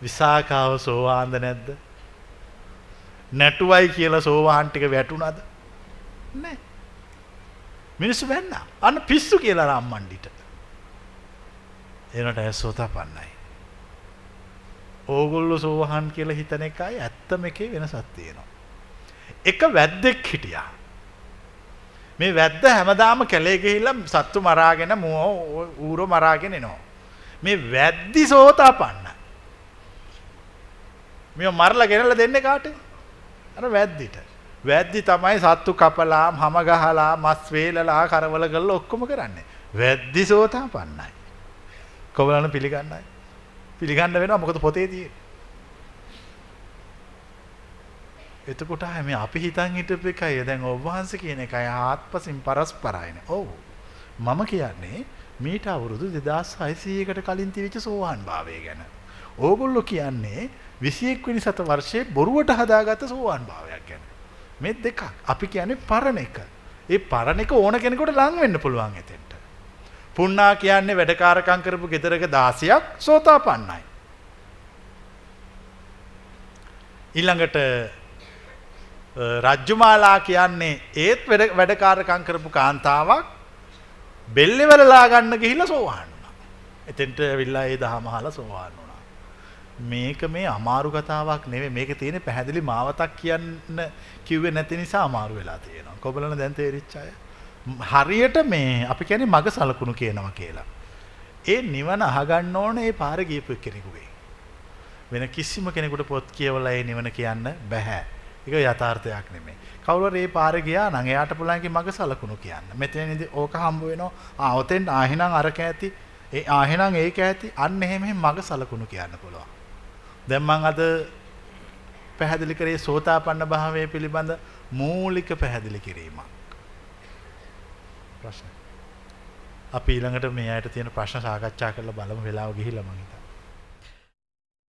විසාකාව සෝවාන්ද නැද්ද? නැටුවයි කියලා සෝවාන් ටික වැටුණාද? නැහැ. මිනිස්සු බැන්නා. අන්න පිස්සු කියලා රාම්මණ්ඩිට. එනට ඇසෝතපන්නයි. ඕගොල්ලෝ සෝවාන් කියලා හිතන එකයි ඇත්තම එකේ වෙනසක් තියෙනවා. එක වැද්දෙක් හිටියා. මේ වැද්ද හැමදාම කැලේ ගිහිල්ලා සත්තු මරාගෙන ඌරෝ මරාගෙන එනවා. මේ වැද්දි සෝතාපන්නයි. මේ මරලා ගෙනල්ලා දෙන්නේ කාටද? අර වැද්දිට. වැද්දි තමයි සත්තු කපලා, හැම ගහලා, මස් වේලලා, කරවල කරලා ඔක්කොම කරන්නේ. වැද්දි සෝතාපන්නයි. කොබලන පිළිගන්නයි. පිළිගන්න වෙනවා මොකද පොතේ තියෙන්නේ. එතකොට මේ අපි හිතන් හිටපු එකයි දැන් ඔබ වහන්සේ කියන එකයි ආත්පසින් පරස්පරයිනේ. ඔව්. මම කියන්නේ මීට අවුරුදු 2600කට කලින් තිබිච්ච සෝවාන් භාවය ගැන. ඕගොල්ලෝ කියන්නේ 21 වෙනි සත වර්ෂයේ බොරුවට හදාගත්ත සෝවාන් භාවයක් ගැන. මේ දෙකක්. අපි කියන්නේ පරණ එක. ඒ පරණ එක ඕන කෙනෙකුට ලං වෙන්න පුළුවන් එතෙන්ට. පුණ්ණා කියන්නේ වැඩකාරකම් කරපු ගෙදරක 16ක් සෝතාපන්නයි. ඊළඟට රජ්ජුමාලා කියන්නේ ඒත් වැඩකාරකම් කරපු කාන්තාවක් බෙල්ලෙවලලා ගන්න ගිහිල්ලා සෝවාන් වුණා. එතෙන්ට ඇවිල්ලා ඒ දහම අහලා සෝවාන් වුණා. මේක මේ අමාරු කතාවක් නෙවෙයි. මේකේ තියෙන පැහැදිලි මාවතක් කියන්න කිව්වේ නැති නිසා අමාරු වෙලා තියෙනවා. කොබලන දැන් තේරිච්ච අය. හරියට මේ අපි කියන්නේ මග සලකුණු කියනවා කියලා. ඒ නිවන අහගන්න ඕනේ ඒ පාර ගියපු කෙනෙකුගේ. වෙන කිසිම කෙනෙකුට පොත් කියවලා ඒ නිවන කියන්න බෑ. ඒක යථාර්ථයක් නෙමෙයි. කවුරු හරි ඒ පාරේ ගියා නම් එයාට පුළුවන් මග සලකුණු කියන්න. මෙතනදී ඕක හම්බ වෙනවා. ඔතෙන් ආහෙනම් අරක ඇති. ඒ ආහෙනම් ඒක ඇති. අන්න එහෙම මග සලකුණු කියන්න පුළුවන්. දැන් මම අද පැහැදිලි කරේ සෝතාපන්න භාවය පිළිබඳ මූලික පැහැදිලි කිරීමක්. ප්‍රශ්න. අපි ඊළඟට මේ ආයත තියෙන ප්‍රශ්න සාකච්ඡා කරලා බලමු වෙලාව ගිහිල්ලා මම හිතා.